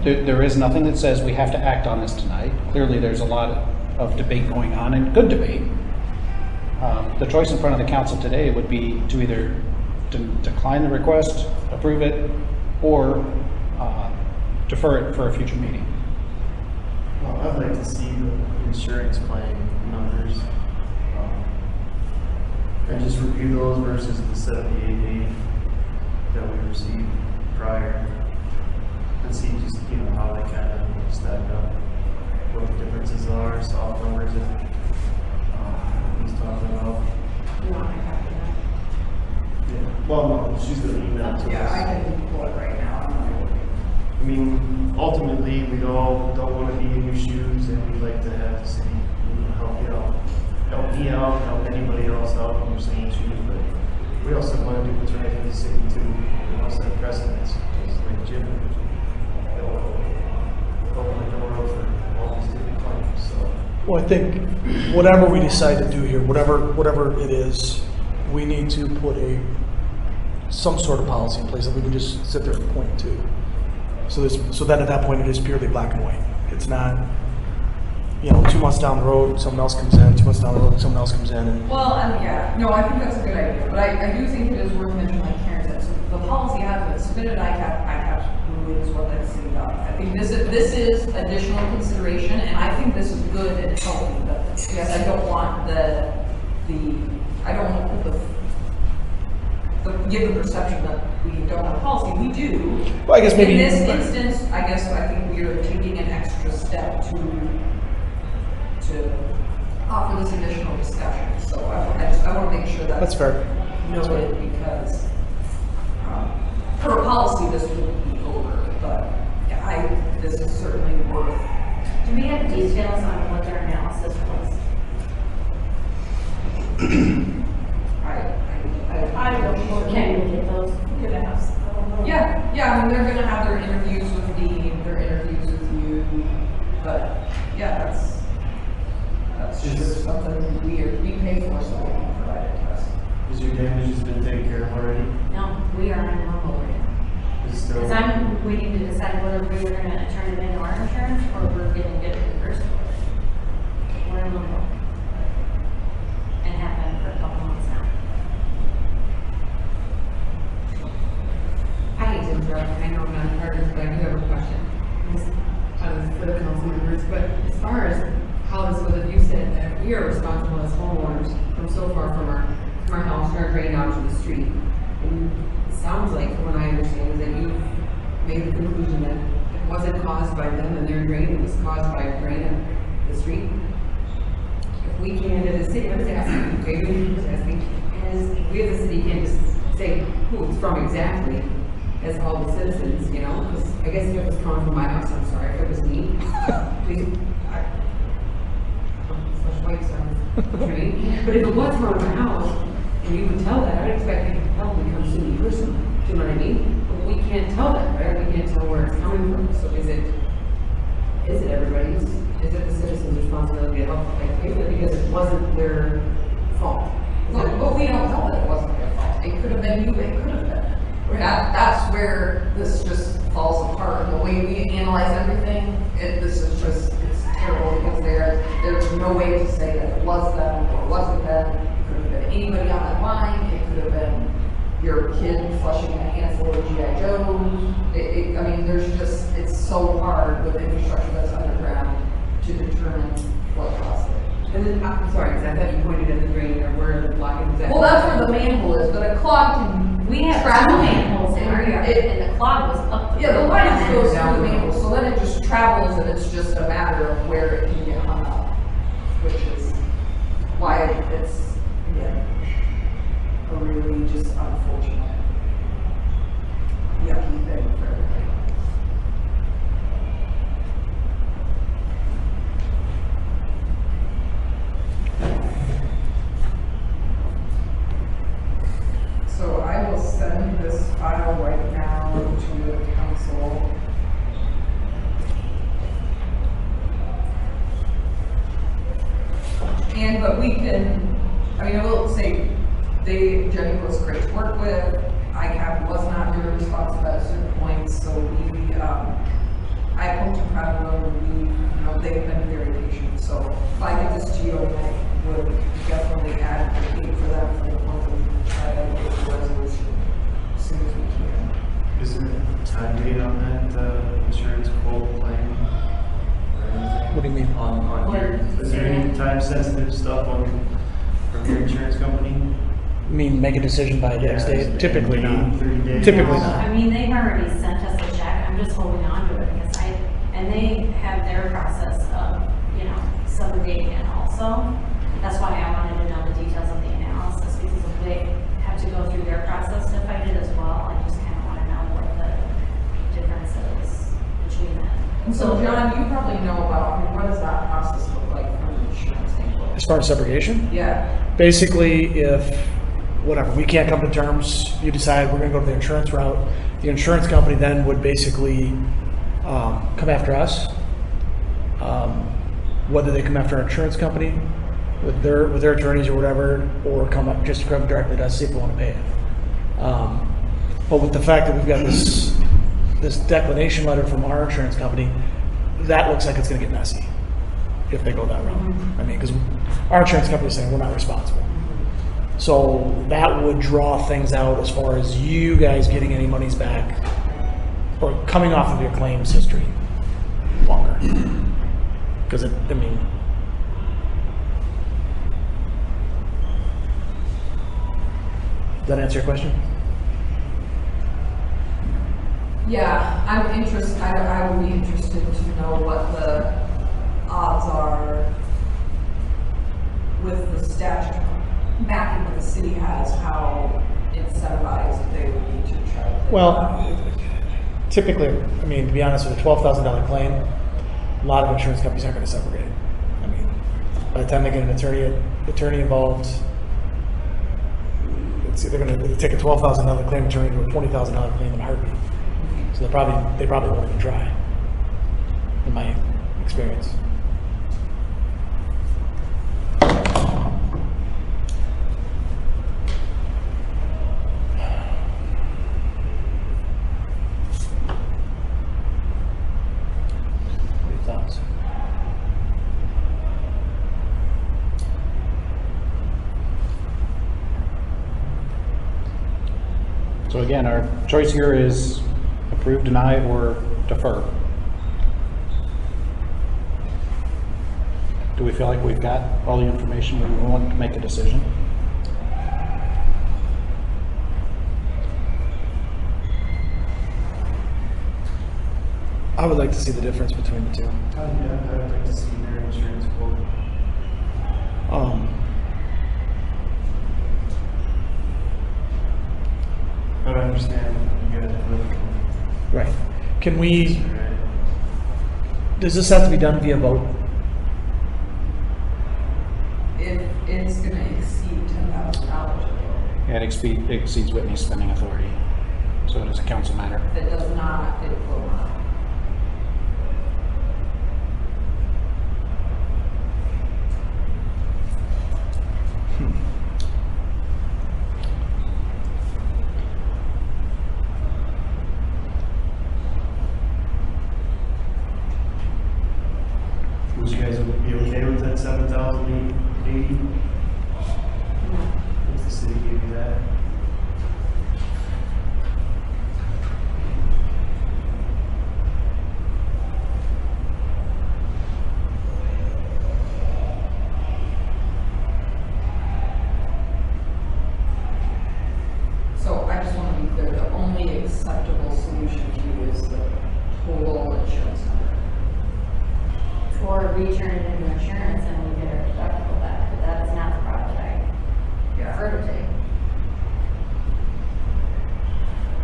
there is nothing that says we have to act on this tonight. Clearly, there's a lot of debate going on, and good debate. The choice in front of the council today would be to either decline the request, approve it, or defer it for a future meeting. Well, I'd like to see the insurance claim numbers. And just review those versus the 7880 that we received prior. And see just, how they kind of stack up, what the differences are, soft numbers that he's talking about. You want my copy of that? Yeah. Well, no, she's gonna email it to us. Yeah, I can pull it right now. I mean, ultimately, we all don't want to be in your shoes, and we'd like to have the city, help you out, help me out, help anybody else out in your same shoes. But we also want to do what's right for the city too. We want to set precedents, just like Jim. Open the door up for all these different claims. So Well, I think whatever we decide to do here, whatever it is, we need to put some sort of policy in place that we can just sit there and point to. So that at that point it is purely black and white. It's not, 2 months down the road, someone else comes in, 2 months down the road, someone else comes in. And Well, yeah, no, I think that's a good idea, but I do think it is worth mentioning, like Karen said, so the policy has been submitted, ICAP ruling is what that's seen about. I think this is additional consideration, and I think this is good and healthy, but yes, I don't want I don't want to put the give the perception that we don't have a policy, we do. Well, I guess maybe. In this instance, I guess I think we are taking an extra step to offer this additional discussion. So I want to make sure that. That's fair. Noted, because for a policy, this would be over, but this is certainly worth. Do we have details on what their analysis was? I don't know. Can we get those? Could ask. I don't know. Yeah, I mean, they're gonna have their interviews with Dean, their interviews with you, but yeah, that's just something we pay for, so we can provide it to us. Has your damages been taken care of already? No, we are in limbo right now. Is still? Because I'm waiting to decide whether we were gonna turn it into our insurance or we're gonna get it reimbursed for it. We're in limbo. And have been for a couple months now. I hate to interrupt, I know I'm not part of this, but I do have a question. For the council members, but as far as how this was, if you said that we are responsible as homeowners from so far from our house, our drain out to the street. And it sounds like, from what I understand, is that you made the conclusion that it wasn't caused by them and their drain, it was caused by a drain in the street. If we can't, as a city, I'm just asking, okay, I'm just asking, as we as a city can't just say who it's from exactly, as all the citizens, you know, because I guess if it was coming from my house, I'm sorry, if it was me, please, such white stuff, right? But if it was from my house, and you would tell that, I'd expect you to probably come see me personally, do you know what I mean? But we can't tell that, right? We can't tell where it's coming from, so is it everybody's, is it the citizens' responsibility to help, like, pay for it, because it wasn't their fault? But we don't know that it wasn't their fault. It could have been you, it could have been. That's where this just falls apart. The way we analyze everything, this is just, it's terrible because there's no way to say that it was them or it wasn't them. It could have been anybody on that line. It could have been your kid flushing a handful of G.I. Joes. I mean, there's just, it's so hard with infrastructure that's underground to determine what caused it. And then, I'm sorry, because I thought you pointed at the drain or where the blockage is at. Well, that's where the manhole is, but a clog can. We have travel two manholes in our yard, and the clog was up the Yeah, the road line and then goes down through the the manhole, road. so then it just travels and it's just a matter of where it can get hung up, which is why it's, again, a really just unfortunate, yucky thing for everybody. So I will send this file right now to the council. But we can, I mean, I will say, Jenny was great to work with. ICAP was not very responsive at certain points, so I poked and prodded them, and they've been very patient. So if I get this to you, I would definitely advocate for them for the month of try to get the resolution as soon as we can. Is there a time date on that insurance quote claim? Or anything? What do you mean? Is there any time sensitive stuff from your insurance company? I mean, make a decision by a Yeah, next date? is it Typically 30 not. 30 days? Typically No, not. I mean, they've already sent us a check, I'm just holding on to it because and they have their process of, subrogating it also. That's why I wanted to know the details of the analysis, because if they have to go through their process to fight it as well, I just kind of want to know what the difference is between them. And so, John, you probably know about, what does that process look like from an insurance standpoint? As far as subrogation? Yeah. Basically, if, whatever, we can't come to terms, you decide we're gonna go to the insurance route, the insurance company then would basically come after us. Whether they come after our insurance company with their attorneys or whatever, or come directly to us, see if we want to pay it. But with the fact that we've got this declination letter from our insurance company, that looks like it's going to get messy if they go that route. I mean, because our insurance company is saying we're not responsible. So that would draw things out as far as you guys getting any monies back or coming off of your claims history longer. Because does that answer your question? Yeah, I'm interested, I would be interested to know what the odds are with the statute backing that the city has, how incentivized they would be to try to. Well, typically, I mean, to be honest, with a $12,000 claim, a lot of insurance companies aren't going to subrogate it. I mean, by the time they get an attorney involved, they're going to take a $12,000 claim and turn it into a $20,000 claim in a heartbeat. So they probably won't even try, in my experience. What are your thoughts? So again, our choice here is approve, deny, or defer. Do we feel like we've got all the information we want to make a decision? I would like to see the difference between the two. I'd like to see their insurance quote. But I understand you guys are looking. Right. Can we, does this have to be done via vote? If it's gonna exceed $10,000, Yeah, it exceeds Whitney's spending authority, so it is a council matter. if it does not, it will not. Would you guys be okay with that 7,880? If the city gave you that? So I just want to be clear, the only acceptable solution to you is the total insurance number. Or we turn it into insurance and we get our deductible back, but that is not the route that I prefer to take.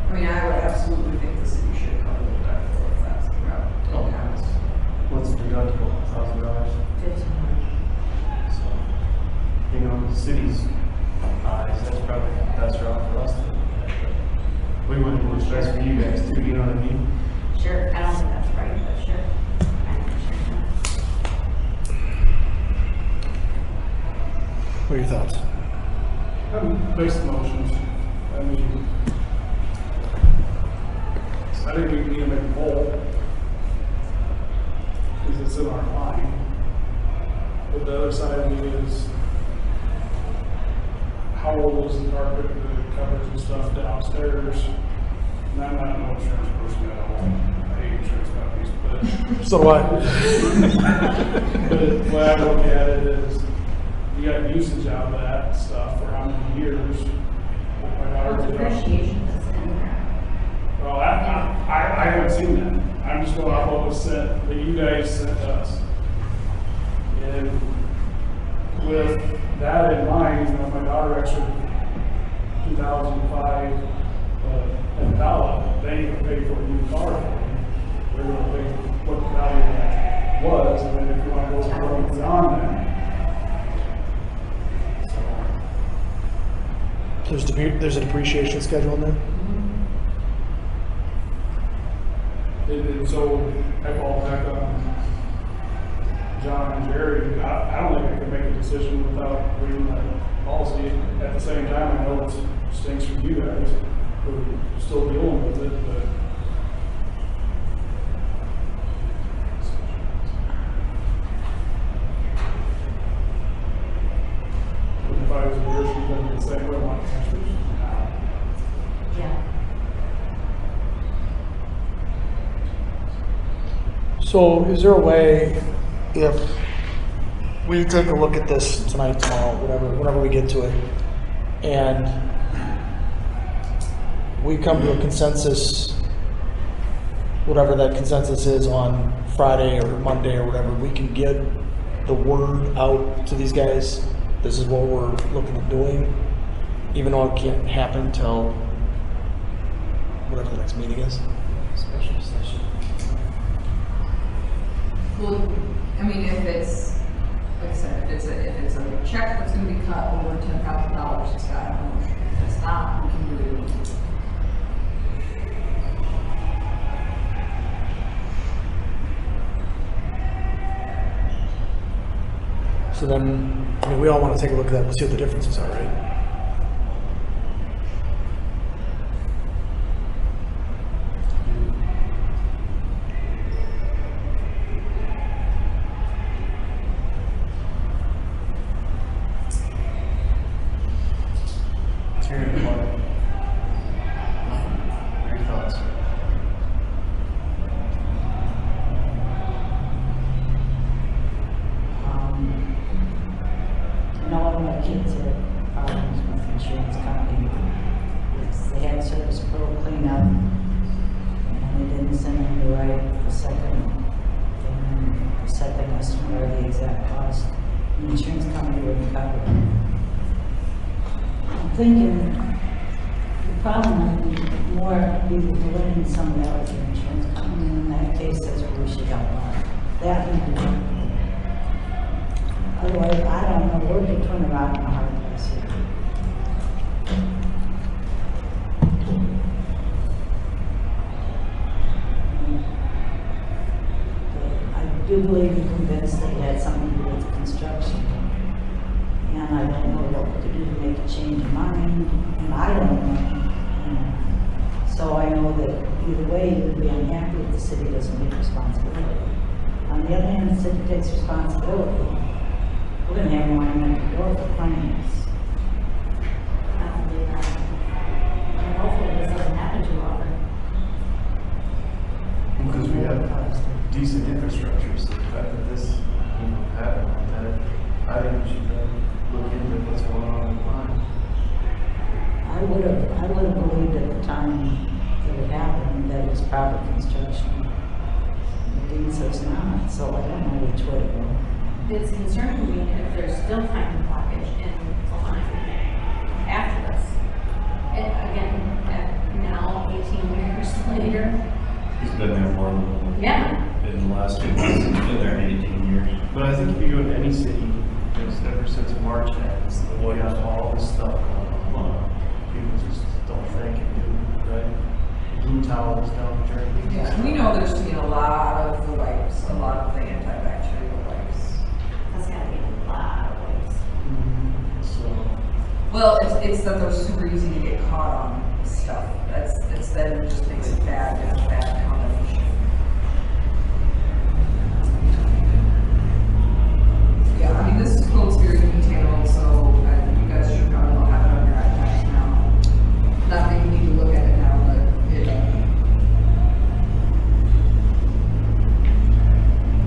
I mean, I would absolutely think the city should cover the deductible if that's the route it has. What's the deductible? $1,000? So, you know, the city's eyes, that's probably the best route for us to look at. But we want to do what's best for you guys too, you know what I mean? Sure, I don't think that's right, but sure. I understand that. What are your thoughts? Based motions, I mean, I think we need to make a poll, because it's in our line. But the other side of me is, how old is the carpet, the covers and stuff downstairs? And I'm not no insurance person at all, I hate insurance companies, but So do I. but the way I look at it is, you got usage out of that stuff for how many years? My daughter did- Depreciation is in there. Well, I haven't seen that. I'm just going off what was sent, that you guys sent us. And with that in mind, you know, my daughter actually, 2005, Impala, they ain't gonna pay for a new car for me. They're gonna pay what the value of that was, and then if you wanna go above and beyond that. There's a depreciation schedule in there? And so I fall back on John and Jerry. I don't think I can make a decision without reading that policy. At the same time, I know it stinks for you guys who are still dealing with it, but if I was a year, she's going to be the same way, I want answers now. Yeah. So is there a way, if we take a look at this tonight, tomorrow, whenever we get to it, and we come to a consensus whatever that consensus is on Friday or Monday or whatever, we can get the word out to these guys. This is what we're looking at doing, even though it can't happen till whatever the next meeting is. Special session. Well, I mean, if it's, like I said, if it's a check that's gonna be cut over $10,000, it's got, if it's not, we can do it. So then, I mean, we all want to take a look at that and see what the differences are, right? Terry, what are your thoughts? I know one of my kids had problems with insurance company. They had service pro cleanup, and they didn't send them the right, the second estimate or the exact cost. The insurance company wouldn't cover it. I'm thinking the problem would be more be delivering some of that with the insurance company. In that case, that's where we should help out. That would be. Otherwise, I don't know, we're between a rock and a hard place here. I do believe you're convinced that it had something to do with the construction. And I don't know what we could do to make a change in mind, and I don't know. So I know that either way, you would be unhappy if the city doesn't take responsibility. On the other hand, the city takes responsibility. We're going to have more in the door for finance. I don't believe that. And hopefully this doesn't happen too often. Because we have decent infrastructure, so the fact that this, happened like that, I think we should look into what's going on in the line. I would have believed at the time that it happened that it was proper construction. The dean says not, so I don't know which way to go. It's concerning me if there's still time blockage in the line after this. And again, now 18 years later. He's been there more than. Yeah. In the last 2 months, he's been there 18 years. But I think if you go to any city, ever since March ends, we got all this stuff going on. People just don't think and do, right? Blue towels down the drain. Yeah, we know there's been a lot of the wipes, a lot of the antibacterial wipes. That's gotta be a lot of ways. So, Well, it's that they're super easy to get caught on stuff. It's that it just makes it bad combination. Yeah, I mean, this quote's very detailed, so you guys should probably all have it on your iPads now. Not that you need to look at it now, but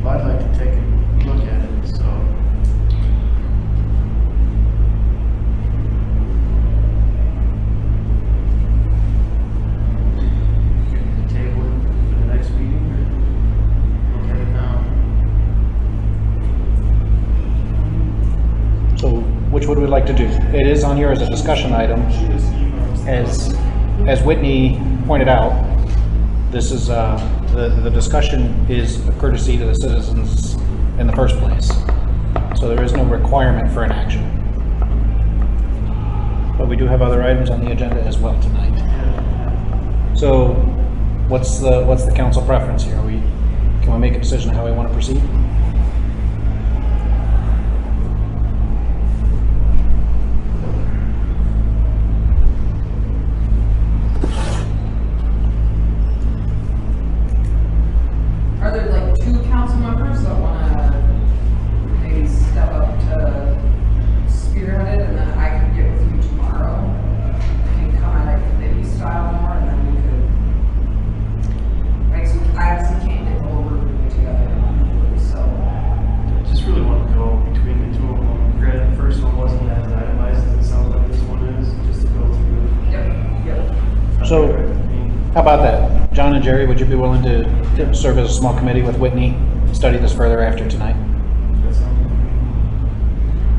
well, I'd like to take a look at it, so. Get the table for the next meeting, or look at it now? So which would we like to do? It is on here as a discussion item. As Whitney pointed out, this is, the discussion is a courtesy to the citizens in the first place. So there is no requirement for an action. But we do have other items on the agenda as well tonight. So what's the council preference here? Can we make a decision on how we want to proceed? are there like 2 council members that wanna maybe step up to spearhead it, and then I could get with you tomorrow? And come at it committee style more, and then we could, right, so I actually can't get the whole group together, so. I just really want to go between the two of them. Granted, the first one wasn't as itemized as it sounds like this one is, just to go through. Yep. So, how about that? John and Jerry, would you be willing to serve as a small committee with Whitney, study this further after tonight? That sounds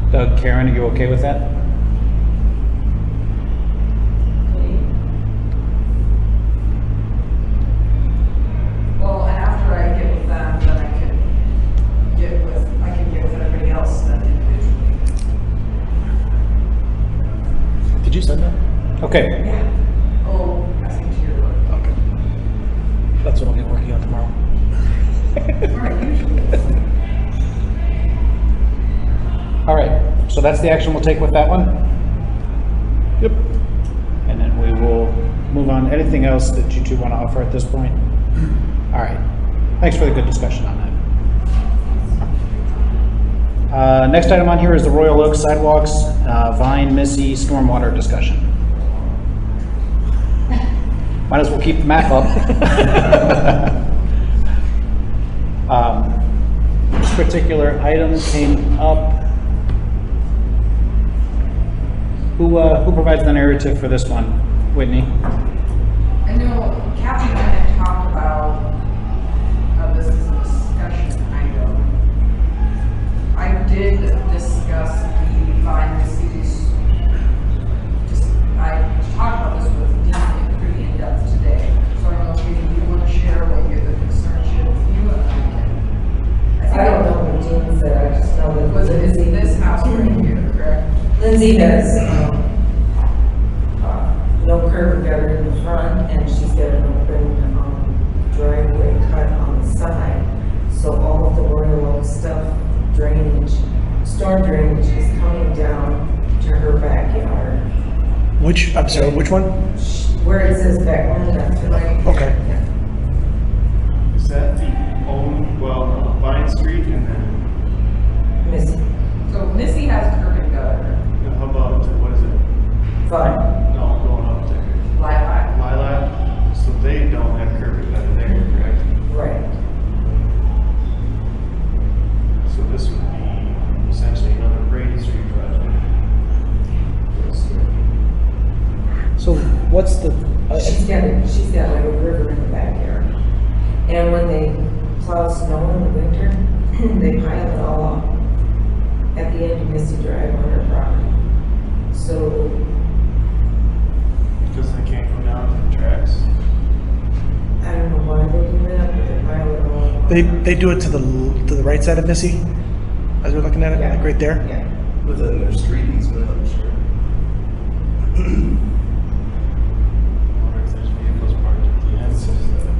good. Doug, Karen, are you okay with that? Well, and after I get with them, then I can get with everybody else then individually. Did you send that? Okay. Yeah. Oh, asking to your work. Okay. That's what I'll get working on tomorrow. All right, so that's the action we'll take with that one? Yep. And then we will move on. Anything else that you two want to offer at this point? All right, thanks for the good discussion on that. Next item on here is the Royal Oak sidewalks, Vine, Missy, stormwater discussion. Might as well keep the map up. This particular item came up. Who provides the narrative for this one? Whitney? I know Kathy and I had talked about, this is a discussion item. I did discuss the Vine Cities. I talked about this with Dean pretty in depth today. So I don't know if you want to share what the concerns should with you and I don't know what Dean said, I just know that. Was it in this house right here, correct? Lindsay has, no curb and gutter in the front, and she's got an open, driveway cut on the side. So all of the Royal Oak stuff, drainage, storm drainage is coming down to her backyard. I'm sorry, which one? Where it says Beckman, that's right. Okay. Yeah. Is that the Vine Street and then, Missy, So Missy has curb and gutter, how about, what is it? fine. No, going up there. Lilac. Lilac, so they don't have curb and gutter there, correct? Right. So this would be essentially another Brady Street project. So what's the, She's got like a river in the backyard. And when they plow snow in the winter, they pile it all up at the end of Missy Drive on her property. So, Because they can't go down to the tracks. I don't know why they do that, but they pile it all up. they do it to the right side of Missy? As we're looking at it, Yeah. like right there? Yeah. Within their street easement, I'm sure. I wonder if there's vehicles parked at the end.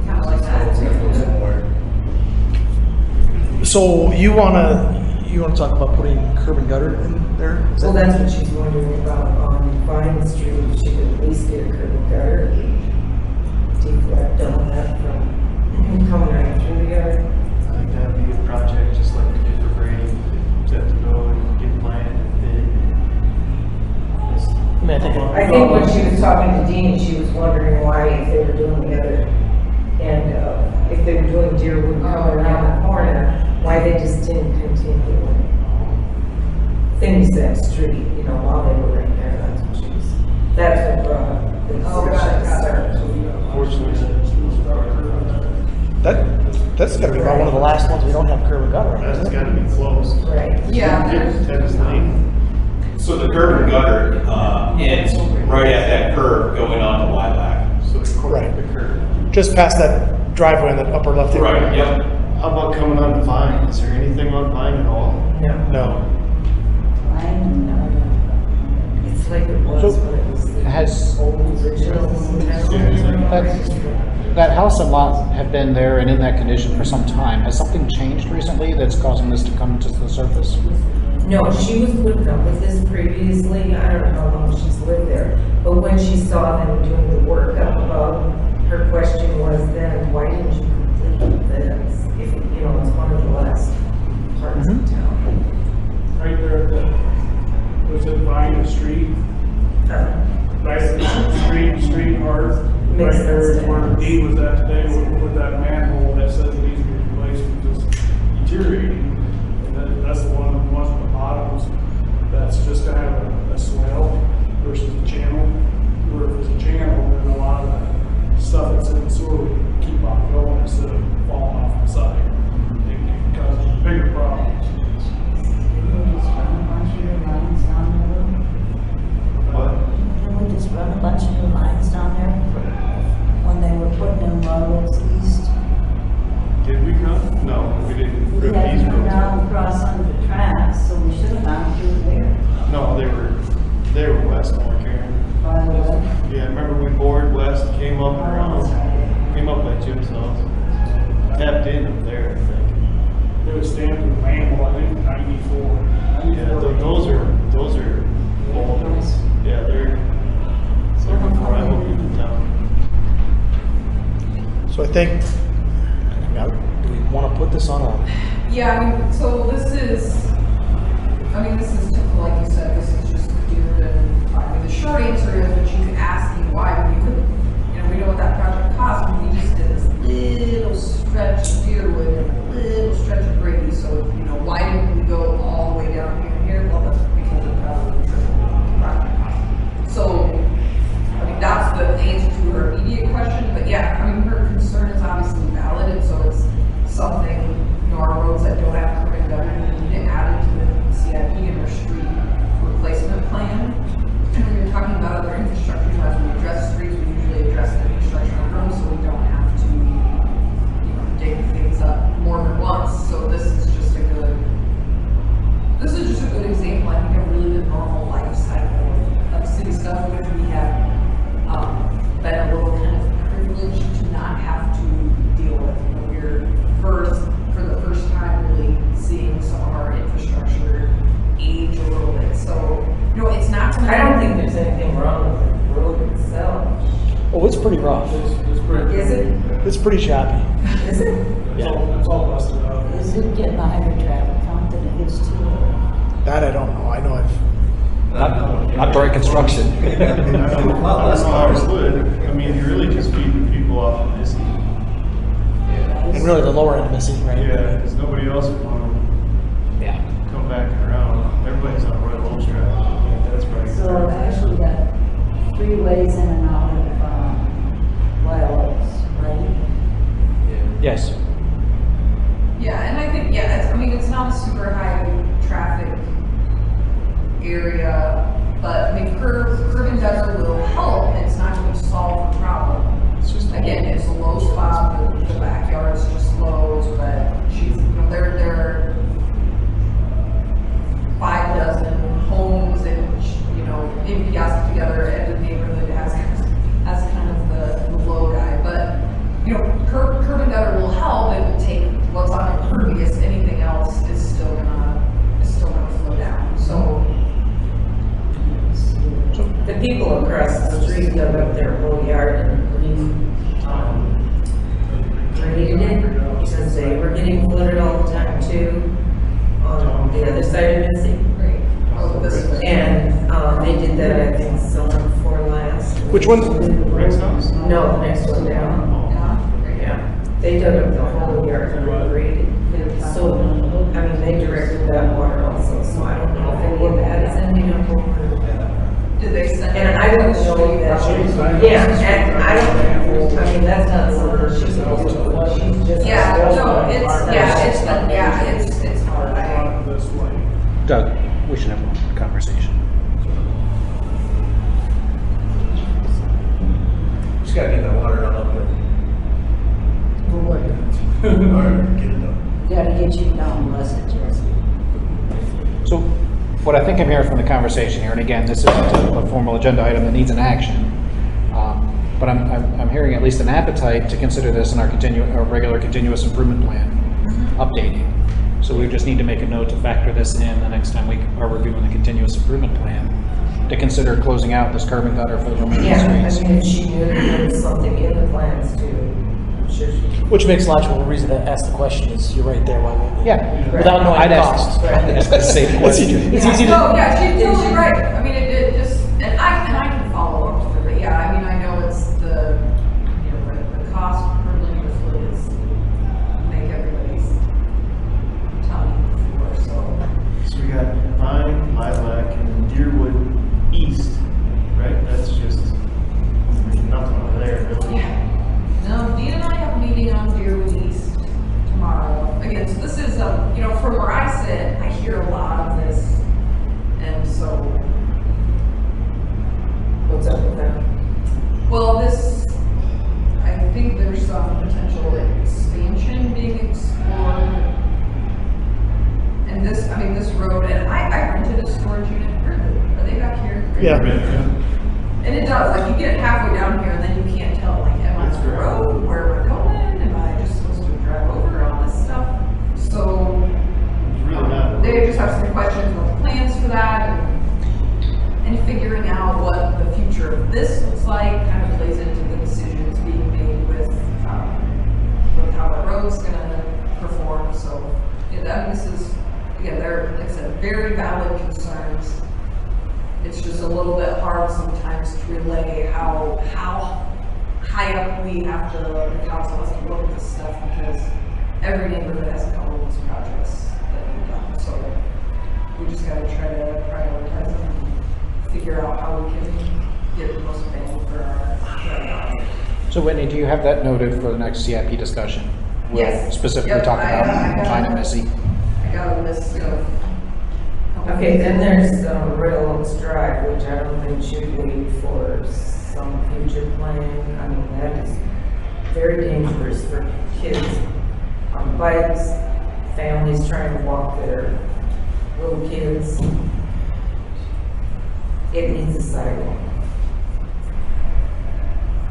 Kind of like that. Somewhere. So you wanna talk about putting curb and gutter in there? Is So that- that's what she's wondering about on Vine Street, if she could at least get a curb and gutter, deflect all that from coming right through the yard. I think that'd be a project just like we did for Brady, to have to go and get planned and bid. I mean, I think when she was talking to Dean, she was wondering why, if they were doing the other, and if they were doing Deerwood coming around the corner, why they just didn't continue and finish that street, while they were right there, that's what she was, that's what brought up the discussion started. That's gotta be about one of the last ones we don't have curb and gutter on, That's isn't it? gotta be close. Right. Yeah. Tennis Lane. So the curb and gutter ends right at that curb going on to Lilac. So it's Right. the curve. Just past that driveway in the upper left hand. Right, yep. How about coming on to Vine? Is there anything on Vine at all? No, No. it's like it was, So, but it was the has- old original town. That house and lot have been there and in that condition for some time. Has something changed recently that's causing this to come to the surface? No, she was putting up with this previously, I don't know how long she's lived there, but when she saw them doing the work up above, her question was then, why didn't you complete this? If, it's one of the last parts of town. Right there at the, was it Vine Street? Right, street north, right Makes there is sense. where Dean was at today with that manhole that says it needs to be replaced, because it's deteriorating. And that's the one at the bottoms, that's just to have a swell versus a channel. Where if it's a channel, then a lot of the stuff that's in the sewer would a bunch of new lines down there when they were putting in roads east? Did we come? No, we didn't. We rip had these to come roads. down across under the tracks, so we should have gone through there. No, they were west more, Karen. By the way. Yeah, remember we bored west, came up and around, came up by Jim's house. Tapped in up there, I think. They were stamped with manhole, I think, 94. Yeah, those are old ones. Yeah, they're before I moved into town. So I think, do we want to put this on a, Yeah, I mean, so this is typical, like you said, this is just deer and, I mean, the short answer is, but you could ask me why, but you could, we know what that project cost, and we just did this little stretch of Deerwood and a little stretch of Brady, so, why didn't we go all the way down here and here? Well, that's because of the project cost. So, that's the answer to her immediate question, but yeah, her concern is obviously valid, and so it's something, our roads that don't have curb and gutter, we need to add it to the CIP and our street replacement plan. And when you're talking about other infrastructure, as we address streets, we usually address the infrastructure on roads, so we don't have to, dig things up more than once. So this is just a good example, I think, of really the normal life cycle of city stuff, which we have been a little kind of privileged to not have to deal with. We're for the first time really seeing some of our infrastructure age a little bit. So, it's not to. I don't think there's anything wrong with the road itself. oh, it's pretty rough. It's pretty. Is it? It's pretty choppy. Is it? It's all busted up. Is it getting a higher traffic count than it used to? That I don't know. I know Not during construction. A lot less cars would. You really just feeding people off of Missy. and really the lower end of Missy, right? Yeah, because nobody else would want to come back and around. Everybody's on Royal Oaks Drive. That's probably. So I've actually got 3 ways in and out of Royal Oaks, right? Yes. Yeah, and I think, it's not a super high traffic area, but curb and gutter will help. It's not going to solve the problem. It's just, again, it's a low spot, the backyard's just low, but there are 5 homes and, in Piazza together, and the neighborhood has kind of the low guy, but, curb and gutter will help. It will take what's on impervious, anything else is still gonna flow down, so. The people across the street dug up their whole yard and graded it because they were getting flooded all the time too, on the other side of Missy. Great. Oh, this way. And they did that, I think, summer before last. Which one? Rick's house? No, the next one down. Yeah. Yeah. They dug up the whole yard and graded. So, they directed that water also, so I don't know if any of that is ending up over. Did they send? And I don't know that, and I don't, that's not something she's supposed to do, she's just. It's hard. This way. Doug, we should have a conversation. Just gotta get that water done up there. For what? Or get it done. Gotta get you down, Blessed Jesse. So what I think I'm hearing from the conversation here, and again, this isn't a formal agenda item that needs an action, but I'm hearing at least an appetite to consider this in our regular continuous improvement plan updating. So we just need to make a note to factor this in the next time we are reviewing the continuous improvement plan, to consider closing out this curb and gutter for the remaining streets. If she knew there was something in the plans too, I'm sure she. Which makes logical reason to ask the question is, you're right there, why wouldn't you? Yeah. Without knowing I'd the ask- cost. I'd ask the same question. It's easy to. She's totally right. It just, and I can follow up with her, but I know it's the cost per linear foot is make everybody's tummy for, so. So we got Pine, Lilac, and Deerwood East, right? That's just, there's nothing over there, really. Yeah. No, Dean and I have a meeting on Deerwood East tomorrow. Again, so this is, from where I sit, I hear a lot of this. And so, Well, I think there's some potential expansion being explored. And this road, and I rented a storage unit. Are they back here? Yeah. And it does, like, you get halfway down here and then you can't tell, like, am I on the road? Where am I going? Am I just supposed to drive over all this stuff? So, they just have some questions on the plans for that and figuring out what the future of this looks like kind of plays into the decisions being made with how the road's gonna perform. So, this is, again, they're, like I said, very valid concerns. It's just a little bit hard sometimes to relay how high up we have to, the council has to look at this stuff, because every neighborhood has a couple of these projects that we've done. So we just gotta try to prioritize them and figure out how we can get the most bang for our dollar. So Whitney, do you have that noted for the next CIP discussion? We'll Yes. specifically Yep, talk about I Pine and Missy. I got a list of. Okay, then there's Royal Oaks Drive, which I don't think should wait for some future plan. I mean, that is very dangerous for kids on bikes, families trying to walk their little kids. It needs a sidewalk,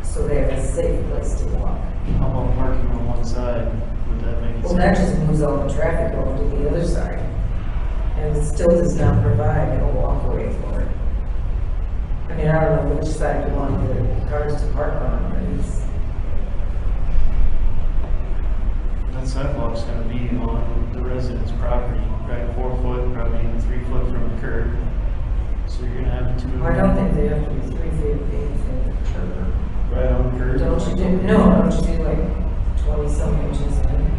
so they have a safe place to walk. How about parking on one side? Would that make Well, that just moves all the traffic over to the other side, and it still does not provide a walkway for it. I mean, I don't know which side you want the cars to park on, but it's, That sidewalk's gonna be on the resident's property, right, 4 foot, probably even 3 foot from the curb. So you're gonna have two. I don't think they have to be 3 feet from the curb. Right on the curb. Don't you do, no, don't you do like 20-some inches in?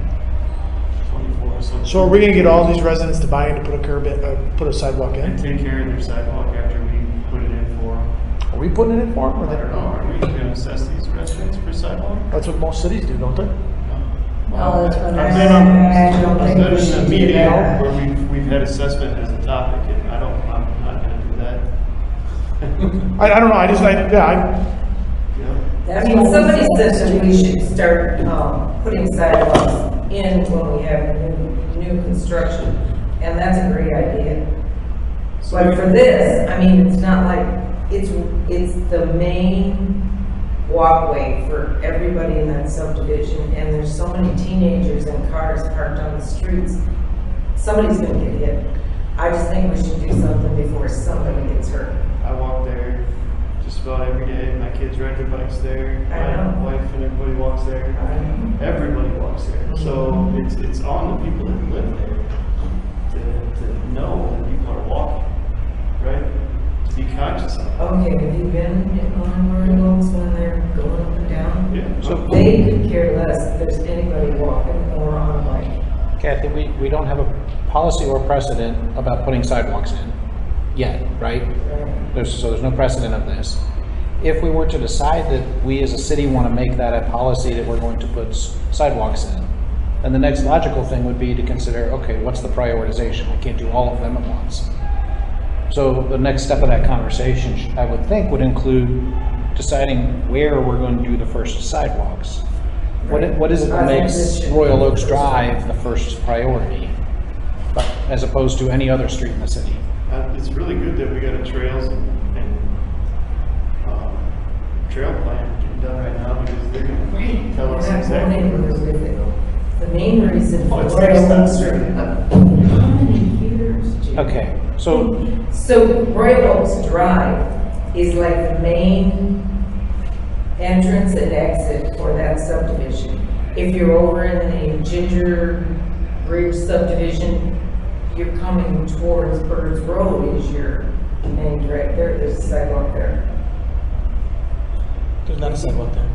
24, So are we gonna get all these residents to buy in to put a curb in, put a sidewalk And in? take care of their sidewalk after we put it in for them. Are we putting it in for them, or I don't know, are we gonna assess these residents for sidewalk? That's what most cities do, don't they? No, that's what I've I been on, I don't I've think been we in should a do meeting that. where we've had assessment as a topic, and I'm not gonna do that. I don't know, I That's I mean, what somebody we said said. that we should start, putting sidewalks in when we have new construction, and that's a great idea. But for this, I mean, it's not like, it's the main walkway for everybody in that subdivision, and there's so many teenagers and cars parked on the streets. Somebody's gonna get hit. I just think we should do something before somebody gets hurt. I walk there just about every day. My kids ride their bikes there. I know. My wife and everybody walks there. Everybody walks there. So it's on the people that live there to know that people are walking, right? To be conscious of it. Okay, have you been on Royal Oaks when they're going up and down? Yeah. So They could care less if there's anybody walking or on a bike. Kathy, we don't have a policy or precedent about putting sidewalks in yet, right? So there's no precedent of this. If we were to decide that we as a city want to make that a policy that we're going to put sidewalks in, then the next logical thing would be to consider, okay, what's the prioritization? I can't do all of them at once. So the next step of that conversation, I would think, would include deciding where we're going to do the first sidewalks. What is it that makes Royal Oaks Drive the first priority, but as opposed to any other street in the city? It's really good that we got a trails and trail plan getting done right now, because they're gonna tell us exactly. The main reason for Oh, it's Royal next Oaks time. Drive. How many years, Jim? Okay, so So Royal Oaks Drive is like the main entrance and exit for that subdivision. If you're over in the Ginger Ridge subdivision, you're coming towards Birds Road is your main direct, there's a sidewalk there. There's not a sidewalk there.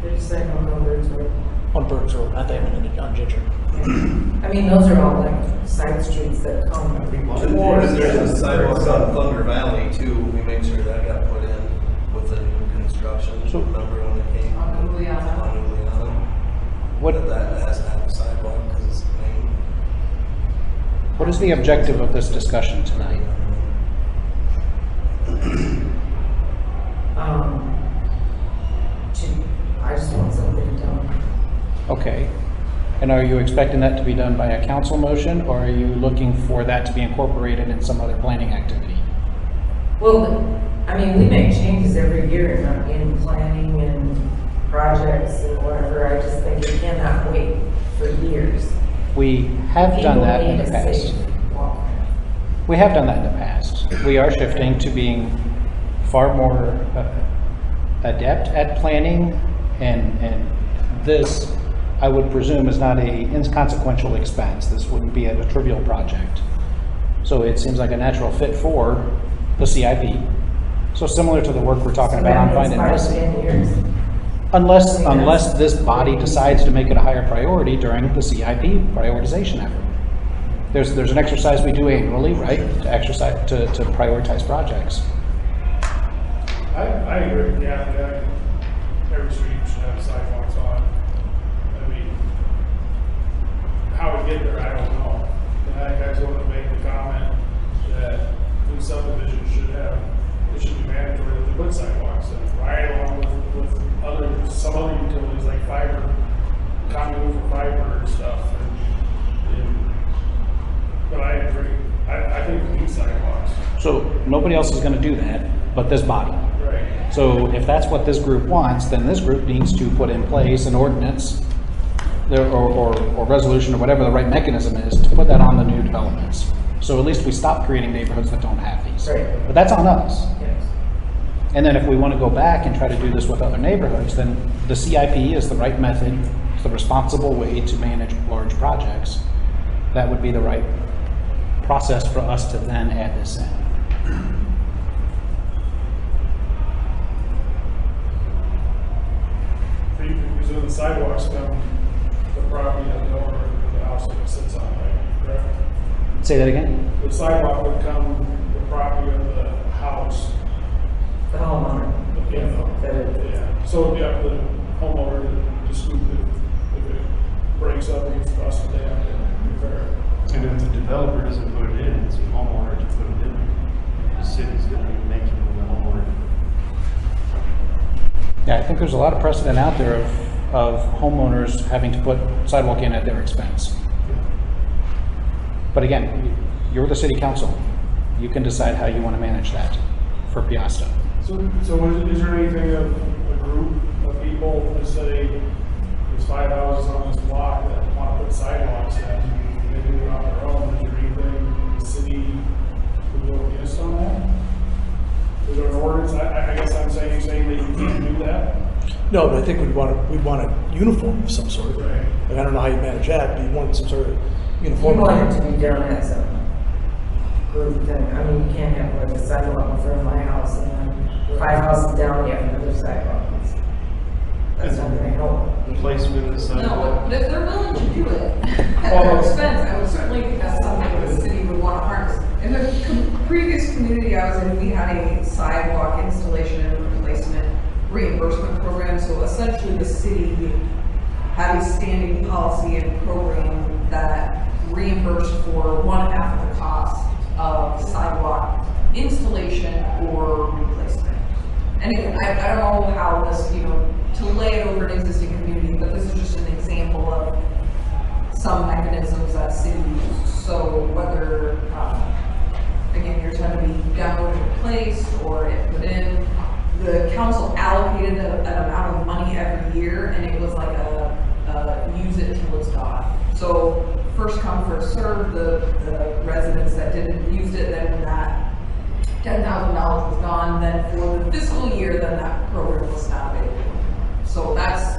There's a sidewalk on Birds Road. On Birds Road, I think on Ginger. I mean, those are all like side streets that come towards. There's a sidewalk on Thunder Valley too, we made sure that got put in with the new construction, remember when they came? On Juliana. On Juliana. what That has to have a sidewalk because it's the main. what is the objective of this discussion tonight? Okay. And are you expecting that to be done by a council motion, or are you looking for that to be incorporated in some other planning activity? Well, I mean, we make changes every year in planning and projects and whatever. I just think it cannot wait for years. We have done People that in need the a past. safe walk. We have done that in the past. We are shifting to being far more adept at planning, and this, I would presume, is not a inconsequential expense. This wouldn't be a trivial project. So it seems like a natural fit for the CIP. So similar to the work we're talking about on finding Five, missing. 10 years. Unless this body decides to make it a higher priority during the CIP prioritization effort. There's an exercise we do annually, right, to prioritize projects. I agree, yeah, every street should have sidewalks on. I mean, how we get there, I don't know. And I guys want to make the comment that new subdivisions should have, it should be mandatory that they put sidewalks in, right along with some other utilities like fiber, conduit for fiber and stuff. But I agree, I think we need sidewalks. So nobody else is going to do that but this body. Right. So if that's what this group wants, then this group needs to put in place an ordinance or resolution or whatever the right mechanism is to put that on the new developments. So at least we stop creating neighborhoods that don't have these. Right. But that's on us. Yes. And then if we want to go back and try to do this with other neighborhoods, then the CIP is the right method, it's the responsible way to manage large projects. That would be the right process for us to then add this in. Because when the sidewalks come, the property of the owner of the house that it sits on, right? Correct? Say that again? The sidewalk would come the property of the house. The homeowner. Yeah, so it'd be up to the homeowner to scoop it. If it breaks up, it's busted down and repair it. And if the developer doesn't put it in, it's the homeowner to put it in. The city's gonna be making the homeowner. Yeah, I think there's a lot of precedent out there of homeowners having to put sidewalk in at their expense. But again, you're the city council. You can decide how you want to manage that for Piasta. So is there anything of a group of people to say, there's 5 houses on this block that want to put sidewalks in, and they do it on their own, is there anything the city would go against on that? Is there an ordinance, I guess I'm saying that you can't do that? No, but I think we'd want a uniform of some sort. Right. Like, I don't know how you manage that, but you want some sort of You uniform. want it to be done as a group thing. I mean, you can't have like a sidewalk in front of my house and then 5 houses down, you have another sidewalk. That's not gonna help. Placement of the sidewalk. No, but if they're willing to do it at their expense, I would certainly think that's something the city would want to harness. In the previous community I was in, we had a sidewalk installation and replacement reimbursement program. So essentially the city had a standing policy and program that reimbursed for 1/2 of the cost of sidewalk installation or replacement. And again, I don't know how this, to lay it over an existing community, but this is just an example of some mechanisms that city uses. So whether, again, yours had to be downloaded and replaced or it put in, the council allocated an amount of money every year, and it was like a use it till it's gone. So first come, first serve, the residents that didn't use it, then when that $10,000 was gone, then for the fiscal year, then that program was not available. So that's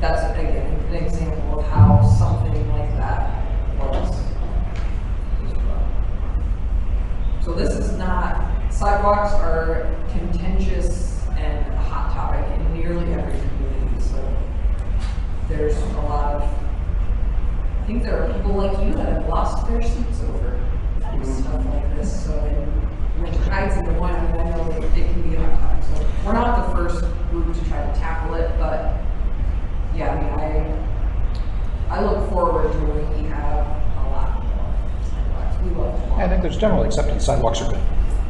again, an example of how something like that works. So this is not, sidewalks are contentious and a hot topic in nearly every community, so there's a lot of, I think there are people like you that have lost their seats over stuff like this, so in winter nights and the one, I know that it can be a hot topic, so we're not the first group to try to tackle it, but yeah, I look forward to when we have a lot more sidewalks. We love to walk. I think there's general acceptance sidewalks are good.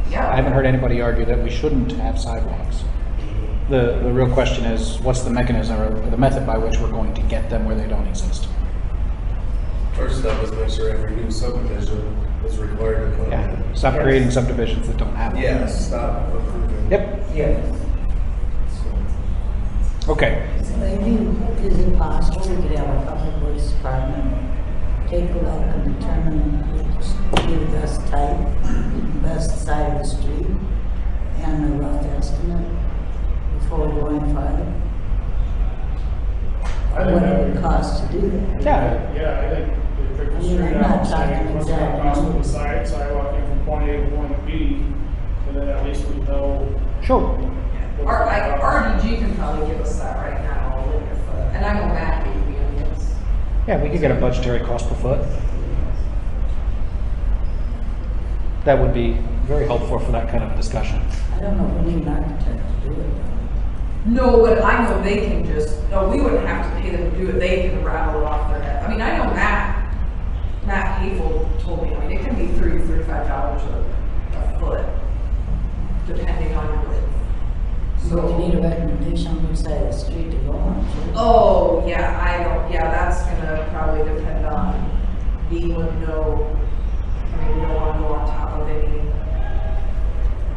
Yeah. I haven't heard anybody argue that we shouldn't have sidewalks. The real question is, what's the mechanism or the method by which we're going to get them where they don't exist? First step is make sure every new subdivision is required to come. Yeah, stop creating subdivisions that don't have them. Yes, stop approving. Yep, Yes. okay. Maybe, is it possible we could have a public works department take a look and determine which be the best type, best side of the street, and a rough estimate before we go any farther? I think What that it would would cost to do that? Yeah, Yeah, I think they pick the I mean, street I'm not out, say, talking what's gonna exact cost with numbers. the sidewalk in from point A to point B, and then at least we know. sure. RDG can probably give us that right now, and I know Matt gave me this. Yeah, we could get a budgetary cost per foot. That would be very helpful for that kind of discussion. I don't know if we need an architect to do it. No, but I know they can just, no, we wouldn't have to pay them to do it, they can rattle it off their head. I mean, I know Matt Havel told me, I mean, it can be $30, $35 a foot, depending on your width. So we need a recommendation on which side of the street to go on. too. Oh, yeah, that's gonna probably depend on being with no, I mean, we don't wanna go on top of any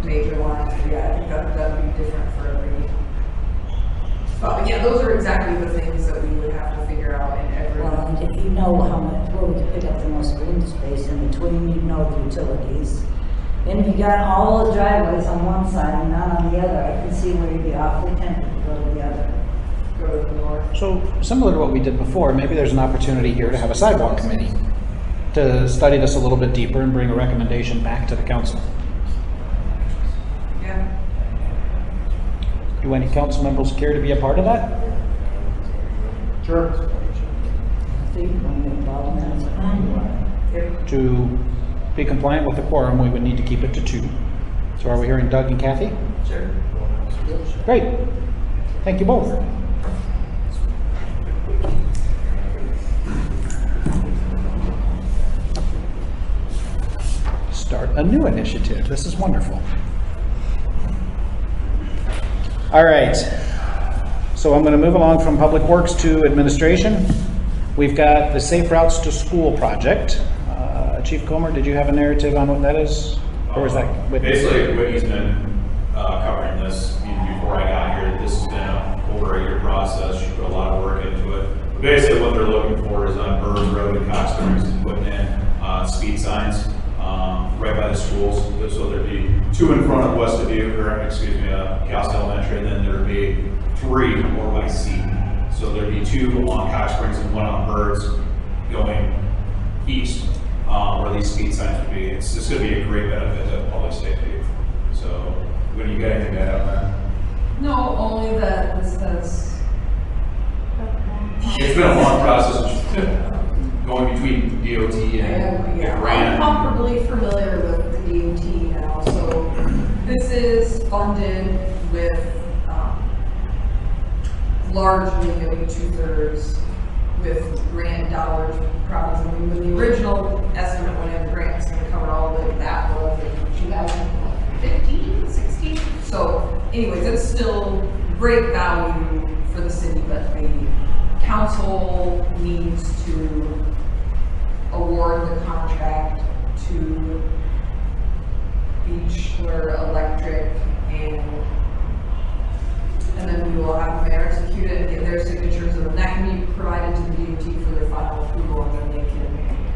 major lines, yeah, I think that'd be different for every. But yeah, those are exactly the things that we would have to figure out in every. Well, and if you know how much, where we can pick up the most green space in between, you know the utilities. And if you got all those driveways on one side and none on the other, I can see where you'd be awfully tempted to go to the other. Go to the north. So similar to what we did before, maybe there's an opportunity here to have a sidewalk committee to study this a little bit deeper and bring a recommendation back to the council. Yeah. Do any council members care to be a part of that? Sure. I think we're going to be involved in that. To be compliant with the quorum, we would need to keep it to 2. So are we hearing Doug and Kathy? Sure. Great. Thank you both. Start a new initiative. This is wonderful. All right. So I'm going to move along from Public Works to Administration. We've got the Safe Routes to School project. Chief Comer, did you have a narrative on what that is? Or is that with Basically, Whitney's been covering this even before I got here. This has been over a year process. She put a lot of work into it. But basically, what they're looking for is on Burns Road and Cox Springs, is putting in speed signs right by the schools. So there'd be 2 in front of Westview, or excuse me, Cal Elementary, and then there'd be 3 over by C. So there'd be 2 on Cox Springs and 1 on Burns going east. Where these speed signs would be. It's just going to be a great benefit to public safety. So, when you get anything to add on that? No, only that this has. It's been a long process going between DOT and I'm grant. comfortably familiar with the DOT now, so this is funded with largely, maybe 2/3 with grant dollars, probably. I mean, when the original estimate went in, the grant was gonna cover all of it, that was in 2015, 16. So anyways, it's still great value for the city, but the council needs to award the contract to Beechler Electric, and then we will have the mayor execute it and get their signatures, and then that can be provided to the DOT for their final approval, and then they can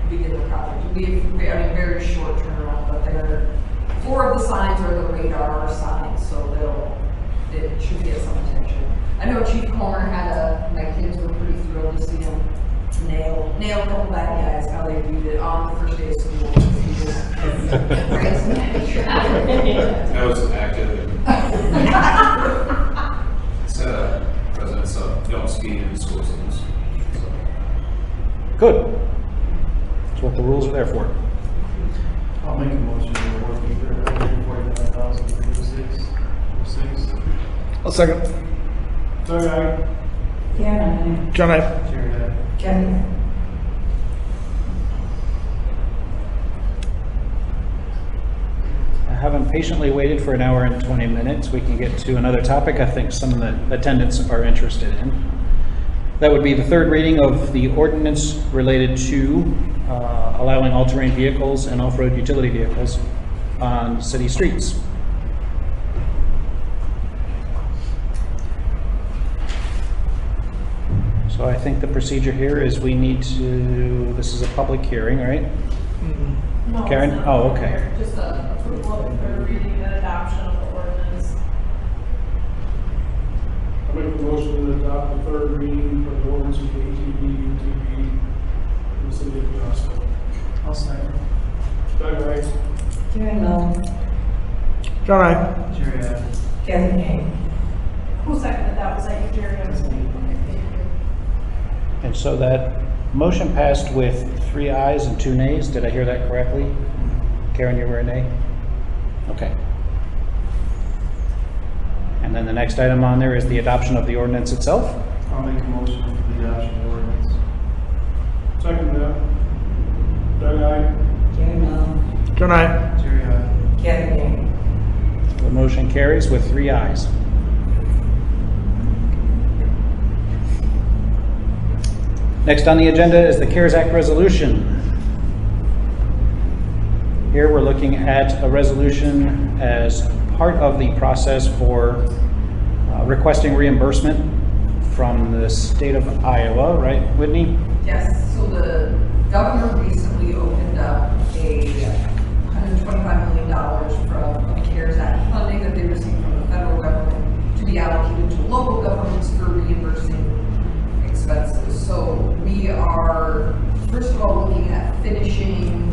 begin the project. It'll be, I mean, very short turnaround, but they're, 4 of the signs are the radar signs, so it should get some attention. I know Chief Comer had my kids were pretty thrilled to see him nail a couple bad guys, how they viewed it on the first day of school. That was active. Residents don't speed in the school zones. So. Good. That's what the rules are there for. I'll make a motion to award $149,000 for 6. I'll second. So, Karen, John, I. Jared, Kevin, Having patiently waited for an hour and 20 minutes, we can get to another topic I think some of the attendants are interested in. That would be the third reading of the ordinance related to allowing all-terrain vehicles and off-road utility vehicles on city streets. So I think the procedure here is we need to, this is a public hearing, right? No, it's Karen? not. Oh, okay. Just a approval of the third reading and adoption of the ordinance. I make a motion to adopt the third reading of the ordinance with ATV, UTV, in the city of Gloucester. I'll second. Doug, aye. Karen Lo, John, I. Jerry, aye. Kathy Kane. Who seconded that? Was that you, Jerry? That was me. Okay, thank you. And so that motion passed with 3 ayes and 2 nays. Did I hear that correctly? Karen, you were a nay? Okay. And then the next item on there is the adoption of the ordinance itself. I'll make a motion for the adoption of the ordinance. Second that. Doug, aye. Karen Lo, John, I. Jerry, aye. Kathy Kane. The motion carries with 3 ayes. Next on the agenda is the CARES Act resolution. Here we're looking at a resolution as part of the process for requesting reimbursement from the state of Iowa, right, Whitney? Yes, so the governor recently opened up a $125 million from CARES Act funding that they received from the federal government to be allocated to local governments for reimbursing expenses. So we are, first of all, looking at finishing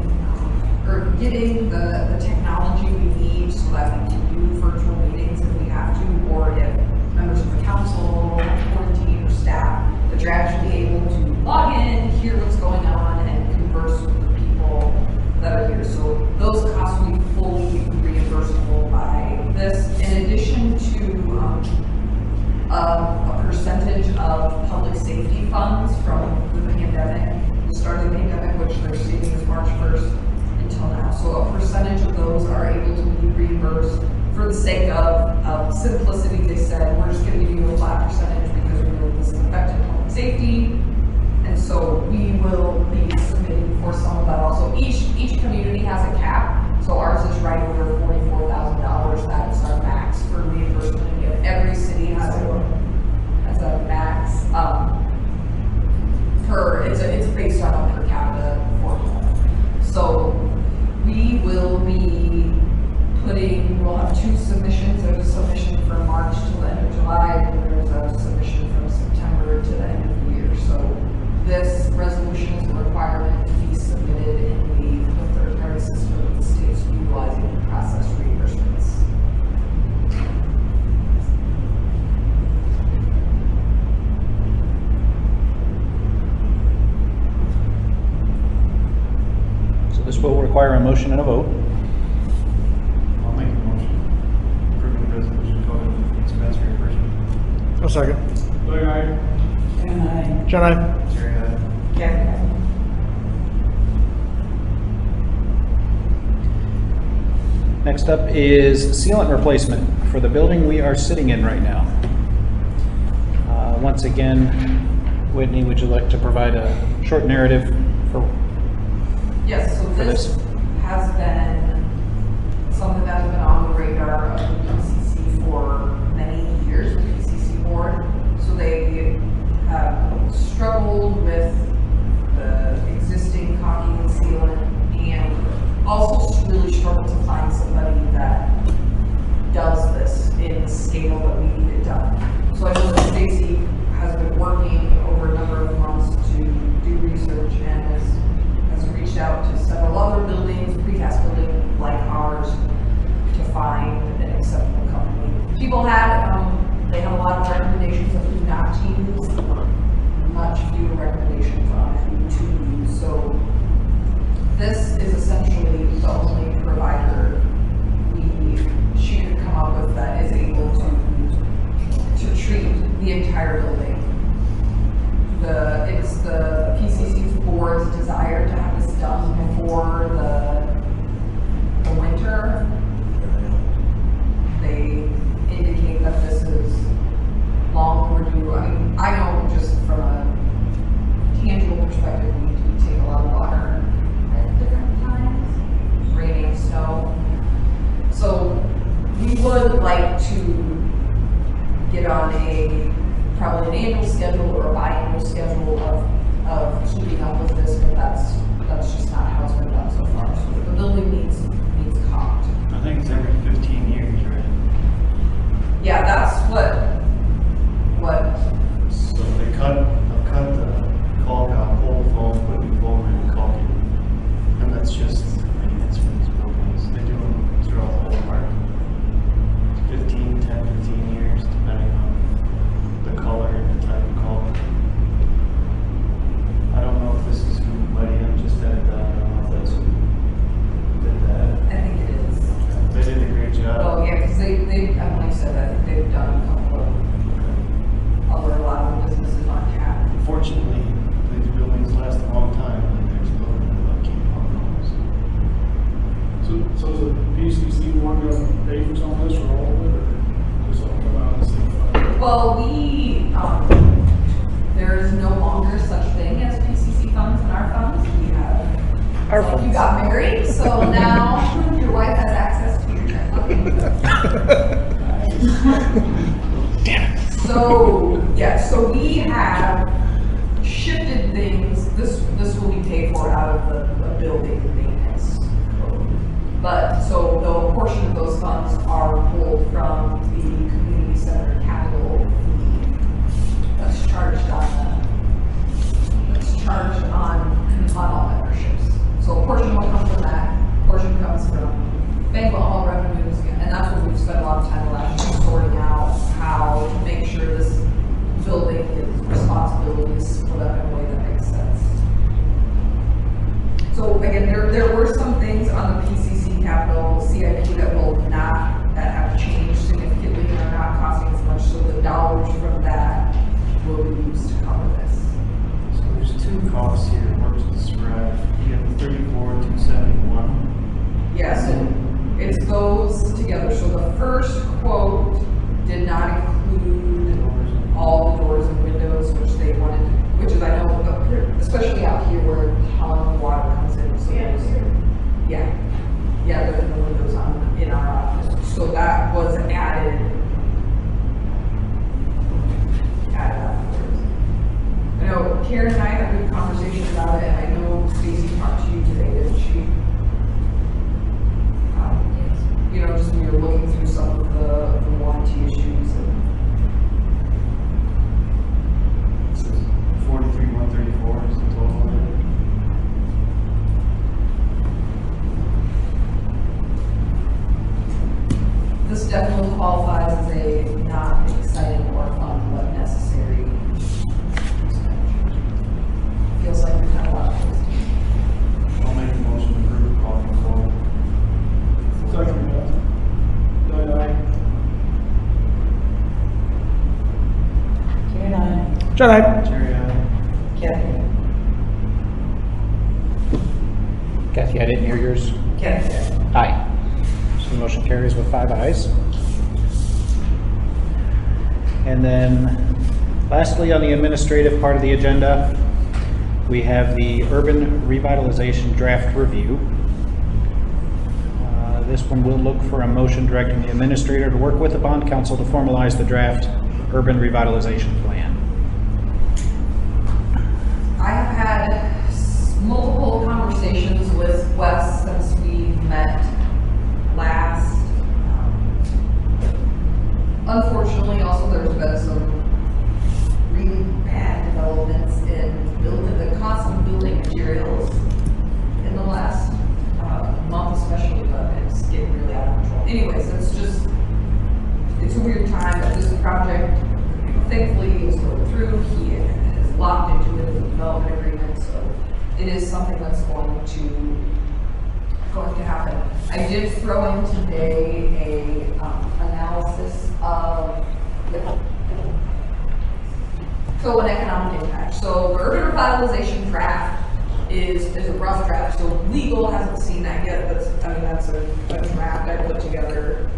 or getting the technology we need so that we can do virtual meetings if we have to, or if members of the council, or team, or staff, that you're actually able to log in, hear what's going on, and converse with the people that are here. So those costs will be fully reimbursable by this, in addition to a percentage of public safety funds from the pandemic, the start of the pandemic, which they're stating is March 1st until now. So a percentage of those are able to be reimbursed for the sake of simplicity. They said, we're just going to give you a flat percentage because we know this is affecting public safety. And so we will be submitting for some of that also. Each community has a cap. So ours is right over $44,000. That's our max for reimbursement. And every city has a max. It's based on a per capita formula. So we will be we'll have 2 submissions. There's a submission from March to the end of July, and there's a submission from September to the end of the year. So this resolution is a requirement to be submitted in the third-party system that the state's utilizing to process reimbursements. So this will require a motion and a vote. I'll make a motion approving the resolution calling for expense reimbursement. I'll second. Doug, aye. Karen Lo, John, I. Jerry, aye. Kathy Kane. Next up is sealant replacement for the building we are sitting in right now. Once again, Whitney, would you like to provide a short narrative for Yes, so for this this? has been something that has been on the radar of the PCC for many years, the PCC board. So they have struggled with the existing caulking and sealant, and also really struggled to find somebody that does this in the scale that we need it done. So I know that Stacy has been working over a number of months to do research and has reached out to several other buildings, precast buildings like ours, to find an acceptable company. People they have a lot of recommendations of who not to use, much fewer recommendations on who to use. So this is essentially the only provider she could come up with that is able to treat the entire building. It's the PCC's board's desire to have this done before the winter, I know just from a tangible perspective, we do take a lot of water at different times, raining, snow. So we would like to get on probably an annual schedule or a biannual schedule of keeping up with this, but that's just not how it's been done so far. So the building needs caulked. I think it's every 15 years, right? Yeah, that's what, So they cut the caulk out, pull foam, put new foam in, and caulk it. And that's just maintenance for these buildings. They do them throughout the whole park. 10-15 years, depending on the color and the type of caulk. I don't know if this is who Buddy just had it done. I don't know if that's who did that. I think it is. They did a great job. Oh, yeah, because they, Emily said, I think they've done a couple of a lot of the businesses on cap. Fortunately, these buildings last a long time, and there's a little bit of upkeep on those. So is the PCC one going to pay for some of this or all of it, or just all come out of the same fund? Well, there is no longer such thing as PCC funds in our funds. We have, Our so funds. you got married, so now your wife has access to your checkbook. So, yeah, so we have shifted things. This will be paid for out of the building maintenance. But, so the portion of those funds are pulled from the community center capital fee that's charged on all memberships. So a portion will come from that, a portion comes from banquet hall revenues, and that's what we've spent a lot of time last year sorting out how to make sure this building is responsibilities split up in a way that makes sense. So again, there were some things on the PCC capital CIP that have changed significantly and are not costing as much, so the dollars from that will be used to cover this. So there's two costs here, Mark's described. You have the 34,271. Yeah, so it's those together. So the first quote did not include all the doors and windows, which they wanted, which is, I know, up here, especially out here where the water comes in. So yeah, the windows in our office. So that was added afterwards. I know Karen and I had a good conversation about it, and I know Stacy talked to you today, didn't she? Just when you're looking through some of the warranty issues. It says 43,134 is the total. This definitely qualifies as a not exciting or fun but necessary expenditure. Feels like we've had a lot of those. I'll make a motion to approve the caulking forward. Second, aye. Karen, aye. John, aye. Jerry, aye. Kathy. Kathy, I didn't hear yours. Kathy. Aye. So the motion carries with 5 ayes. And then lastly, on the administrative part of the agenda, we have the urban revitalization draft review. This one will look for a motion directing the administrator to work with the bond council to formalize the draft urban revitalization plan. I have had multiple conversations with Wes since we met last. Unfortunately, also there's been some really bad developments in the cost of building materials in the last month especially, but it's getting really out of control. Anyways, it's a weird time, but this project, thankfully, is going through. He is locked into it in the development agreement, so it is something that's going to happen. I did throw in today a analysis of an economic impact. So the urban revitalization draft is a rough draft, so legal hasn't seen that yet. That's a draft I put together.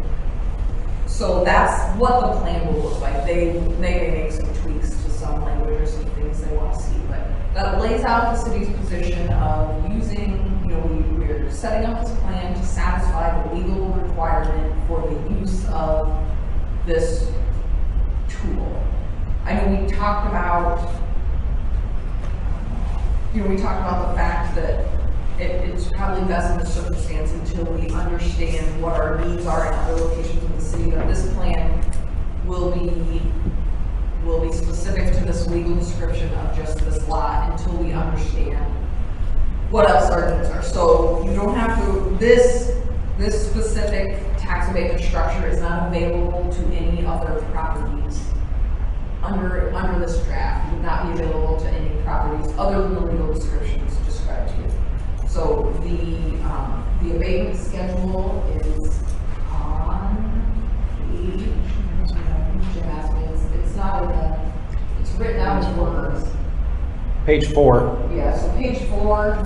So that's what the plan will look like. They may make some tweaks to some some language or some things they want to see, but that lays out the city's position of using, we're setting up this plan to satisfy the legal requirement for the use of this tool. I know we talked about the fact that it's probably best in this circumstance until we understand what our needs are in other locations of the city, that this plan will be specific to this legal description of just this lot until we understand what else our needs are. So you don't have to, this specific tax abatement structure is not available to any other properties under this draft. It would not be available to any properties other than the legal descriptions described to you. So the abatement schedule is on page, Jim asked me, it's not in the, it's written out as words. Page 4. Yeah, so page 4.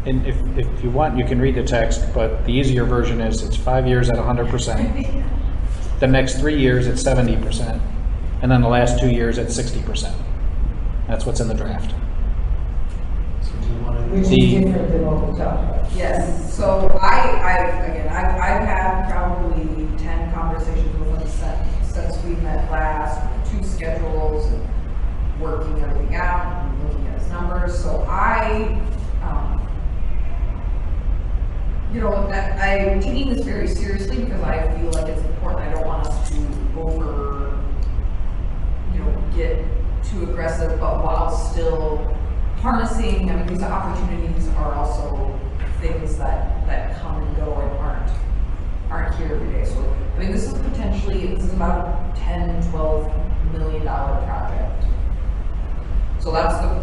And if you want, you can read the text, but the easier version is it's 5 years at 100%. The next 3 years at 70%. And then the last 2 years at 60%. That's what's in the draft. Which is different than what we talked about. Yes, so I've had probably 10 conversations with him since we met last, 2 schedules, and working everything out and looking at his numbers. So I'm taking this very seriously because I feel like it's important. I don't want us to get too aggressive, but while still harnessing, these opportunities are also things that come and go and aren't here every day. So, this is about a $10, $12 million project. So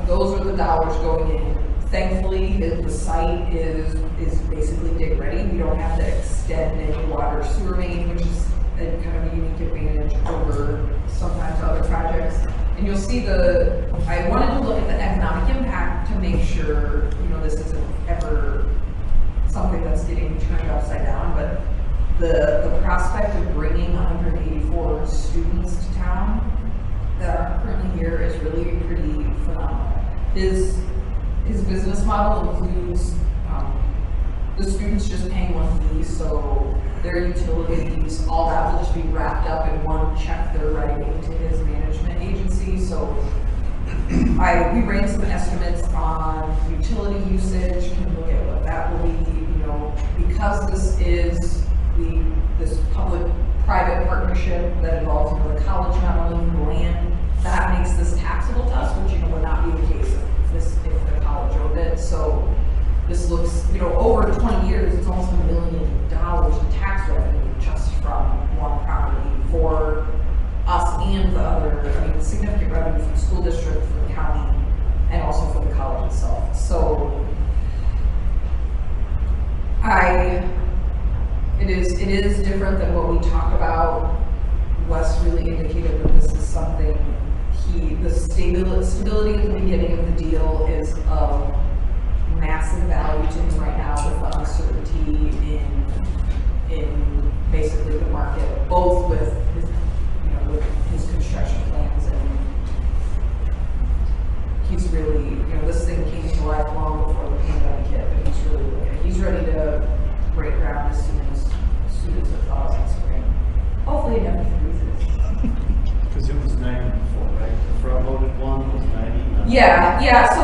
those are the dollars going in. Thankfully, the site is basically dig ready. We don't have to extend any water sewer main, which is a kind of a unique advantage over sometimes other projects. And you'll see I wanted to look at the economic impact to make sure, this isn't ever something that's getting turned upside down, but the prospect of bringing 184 students to town that are currently here is really pretty phenomenal. His business model includes the students just paying one fee, so their utilities, all that will just be wrapped up in one check they're writing to his management agency. So we ran some estimates on utility usage, can look at what that will be, because this is this public-private partnership that involves the college not owning the land, that makes this taxable to us, which would not be the case if the college owned it. So this looks, over 20 years, it's almost $1 million in tax revenue just from one property for us and the other, significant revenue for the school district, for the county, and also for the college itself. So it is different than what we talked about. Wes really indicated that this is something the stability at the beginning of the deal is of massive value to him right now with the uncertainty in basically the market, both with his construction plans, and he's really, this thing came to life long before the pandemic hit, but he's ready to break ground as soon as students are thaws in spring. Hopefully it never freezes. Because it was 90 before, right? The front-loaded one was 90. Yeah, so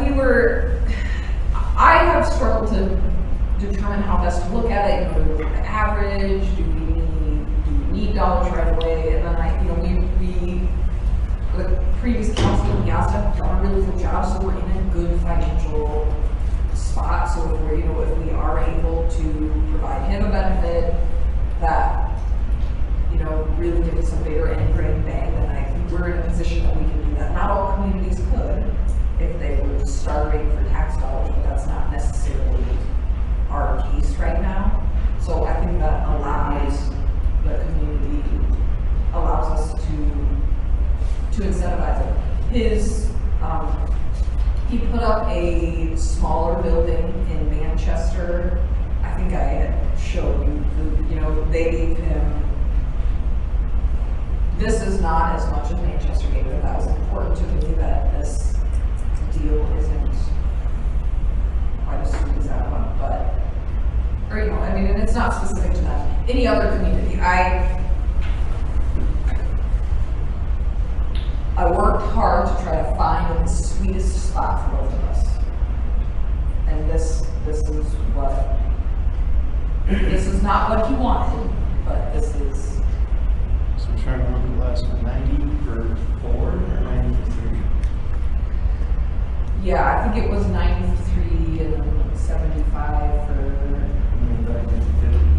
we were, I have struggled to determine how best to look at it. Do we look at the average? Do we need dollars right away? And then the previous council and Yasta have done a really good job, so we're in a good financial spot. So if we are able to provide him a benefit that really gives us a bigger end grain bang, then I think we're in a position that we can do that. Not all communities could if they were starving for tax dollars, but that's not necessarily our case right now. So I think that allows the community, allows us to incentivize it. He put up a smaller building in Manchester. I think I had showed you, they gave him, this is not as much as Manchester gave it. That was important to me that this deal isn't quite as sweet as that one, but, or, you know, I mean, and it's not specific to them. Any other community, I worked hard to try to find the sweetest spot for both of us. And this is not what he wanted, but this is. So we're trying to look at the last one, 90 for 4 or 90 for 3? Yeah, I think it was 93 and 75 for.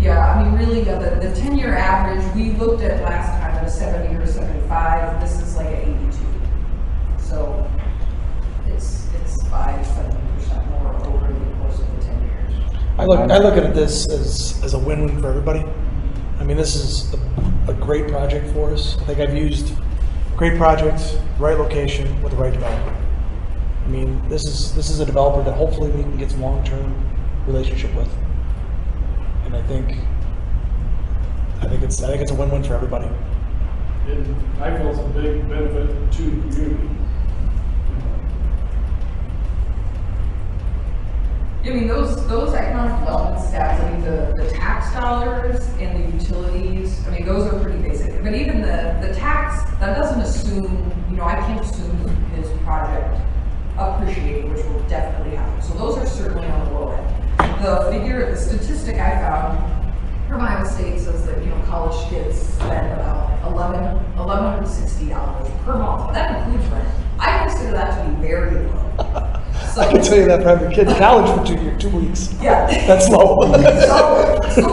Yeah, I mean, really, the 10-year average, we looked at last time at a 70 or 75. This is like an 82. So it's 5-7% more over the course of the 10 years. I look at this as a win-win for everybody. I mean, this is a great project for us. I think I've used great project, right location with the right developer. I mean, this is a developer that hopefully we can get some long-term relationship with. And I think it's a win-win for everybody. And I feel it's a big benefit to the community. I mean, those economic development stats, I mean, the tax dollars and the utilities, I mean, those are pretty basic. But even the tax, that doesn't assume, you know, I can't assume his project appreciating, which will definitely happen. So those are certainly on the low end. The statistic I found from Iowa State says that, you know, college kids spend about $1,160 per month. But that includes rent. I consider that to be very low. So, I can tell you that for having a kid in college for 2 weeks. Yeah. That's low. so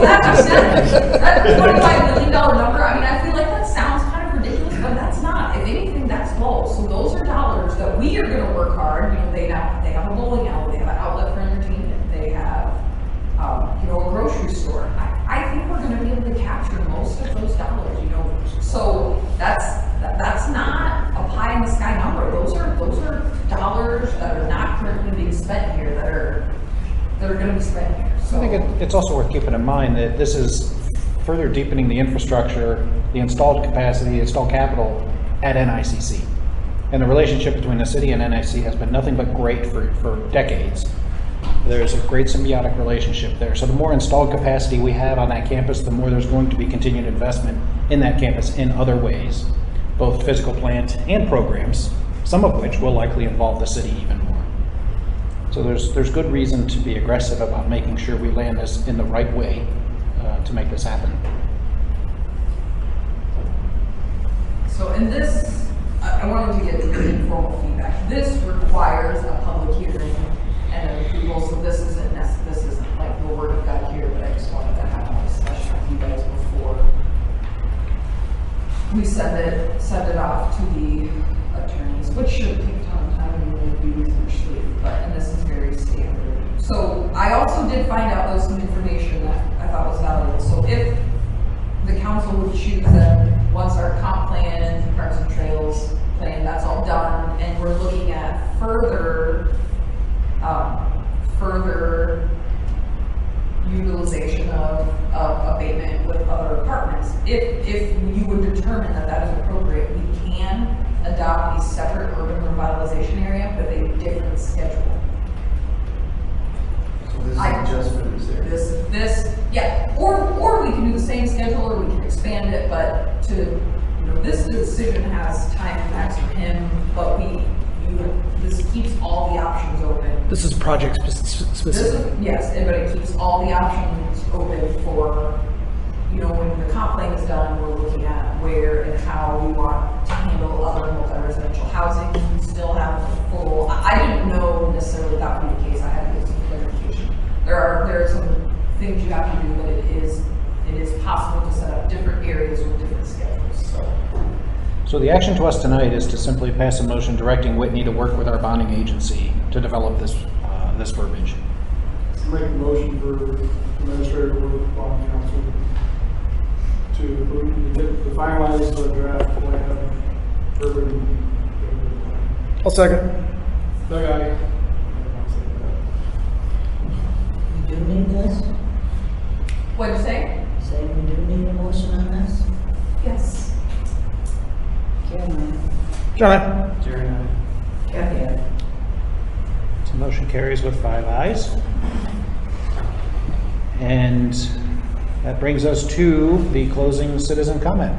that $25 million number, I mean, I feel like that sounds kind of ridiculous, but that's not. If anything, that's low. So those are dollars that we are going to work hard. You know, they have a bowling alley, they have an outlet for entertainment, they have, you know, a grocery store. I think we're going to be able to capture most of those dollars. You know, so that's not a pie in the sky number. Those are dollars that are not currently being spent here that are going to be spent here. So I think it's also worth keeping in mind that this is further deepening the infrastructure, the installed capacity, the installed capital at NICC. And the relationship between the city and NIC has been nothing but great for decades. There's a great symbiotic relationship there. So the more installed capacity we have on that campus, the more there's going to be continued investment in that campus in other ways, both physical plant and programs, some of which will likely involve the city even more. So there's good reason to be aggressive about making sure we land this in the right way to make this happen. So in this, I wanted to get the informal feedback. This requires a public hearing and an approval, so this isn't like the word of God here, but I just wanted to have a discussion with you guys before we send it off to the attorneys, which should take a ton of time and really be with your sleep, and this is very standard. So I also did find out though some information that I thought was valuable. So if the council would choose then, once our comp plan, parks and trails plan, that's all done, and we're looking at further utilization of abatement with other apartments. If you would determine that is appropriate, we can adopt a separate urban revitalization area with a different schedule. So this is just for this area? This, yeah, or we can do the same schedule, or we can expand it, but this decision has time impacts for him, but this keeps all the options open. This is project specific. Yes, but it keeps all the options open for, when the comp plan is done, we're looking at where and how we want to handle other multi-residential housing. We still have full, I didn't know necessarily that would be the case. I had to get some clarification. There are some things you have to do, but it is possible to set up different areas with different schedules, So the action to us tonight is to simply pass a motion directing Whitney to work with our bonding agency to develop this verbiage. Make a motion for administrator work with bond council to finalize the draft plan, urban. I'll second. That guy. We do need this? What'd you say? Say we do need a motion on this? Yes. John, aye. Jerry, aye. Kathy, aye. So motion carries with 5 ayes. And that brings us to the closing citizen comment.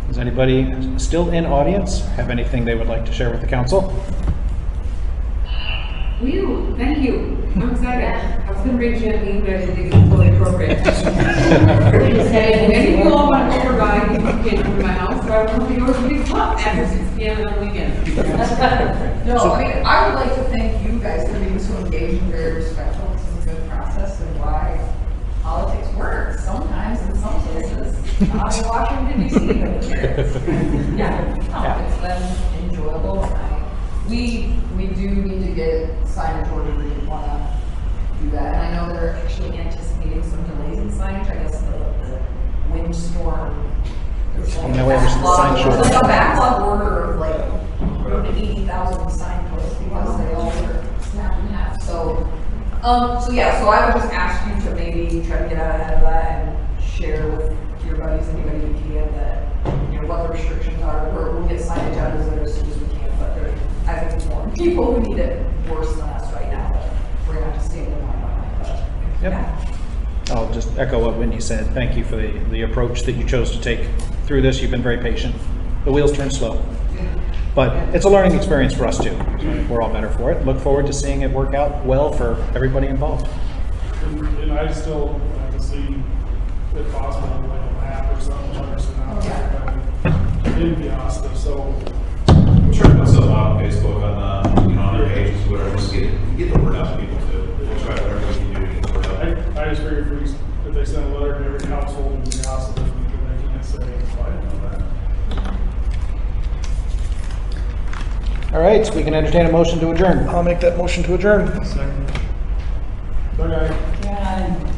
Does anybody still in audience have anything they would like to share with the council? Whew, thank you. I'm excited. I was gonna bring champagne, but I didn't think it was totally appropriate. Maybe you all want to go for buying, you can come to my house, so I don't know if you know what it's up after 6 p.m. on the weekend. No, I mean, I would like to thank you guys for being so engaged and very respectful. This is a good process and why politics works sometimes in some places. Not in Washington DC, but here. Yeah, no, it's been enjoyable. We do need to get signage ordered. We want to do that. And I know they're actually anticipating some delays in signage. I guess the windstorm. There's like No way there's a sign there's shortage. like a backlog order of like 80,000 signposts because they all were snapped in half. So yeah, so I would just ask you to maybe try to get out ahead of that and share with your buddies, anybody you can, that, you know, what the restrictions are. We'll get signage out as soon as we can, but I think there's more people who need it worse than us right now, but we're gonna have to stay in line behind, but. Yep. Yeah. I'll just echo what Wendy said. Thank you for the approach that you chose to take through this. You've been very patient. The wheels turn slow. But it's a learning experience for us too. So we're all better for it. Look forward to seeing it work out well for everybody involved. And I still like to see, if possible, like a map or something, understand how to in Piasta, so. I'm sure to put something on Facebook on the, on their pages, whatever, just get the word out to people too. We'll try whatever we can do to get the word out. I just figured if they send a letter to every household in Piasta this week, then they can't say, well, I didn't know that. All right, we can entertain a motion to adjourn. I'll make that motion to adjourn. Second. Okay.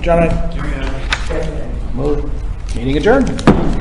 John, aye. Jerry, aye. Meeting adjourned.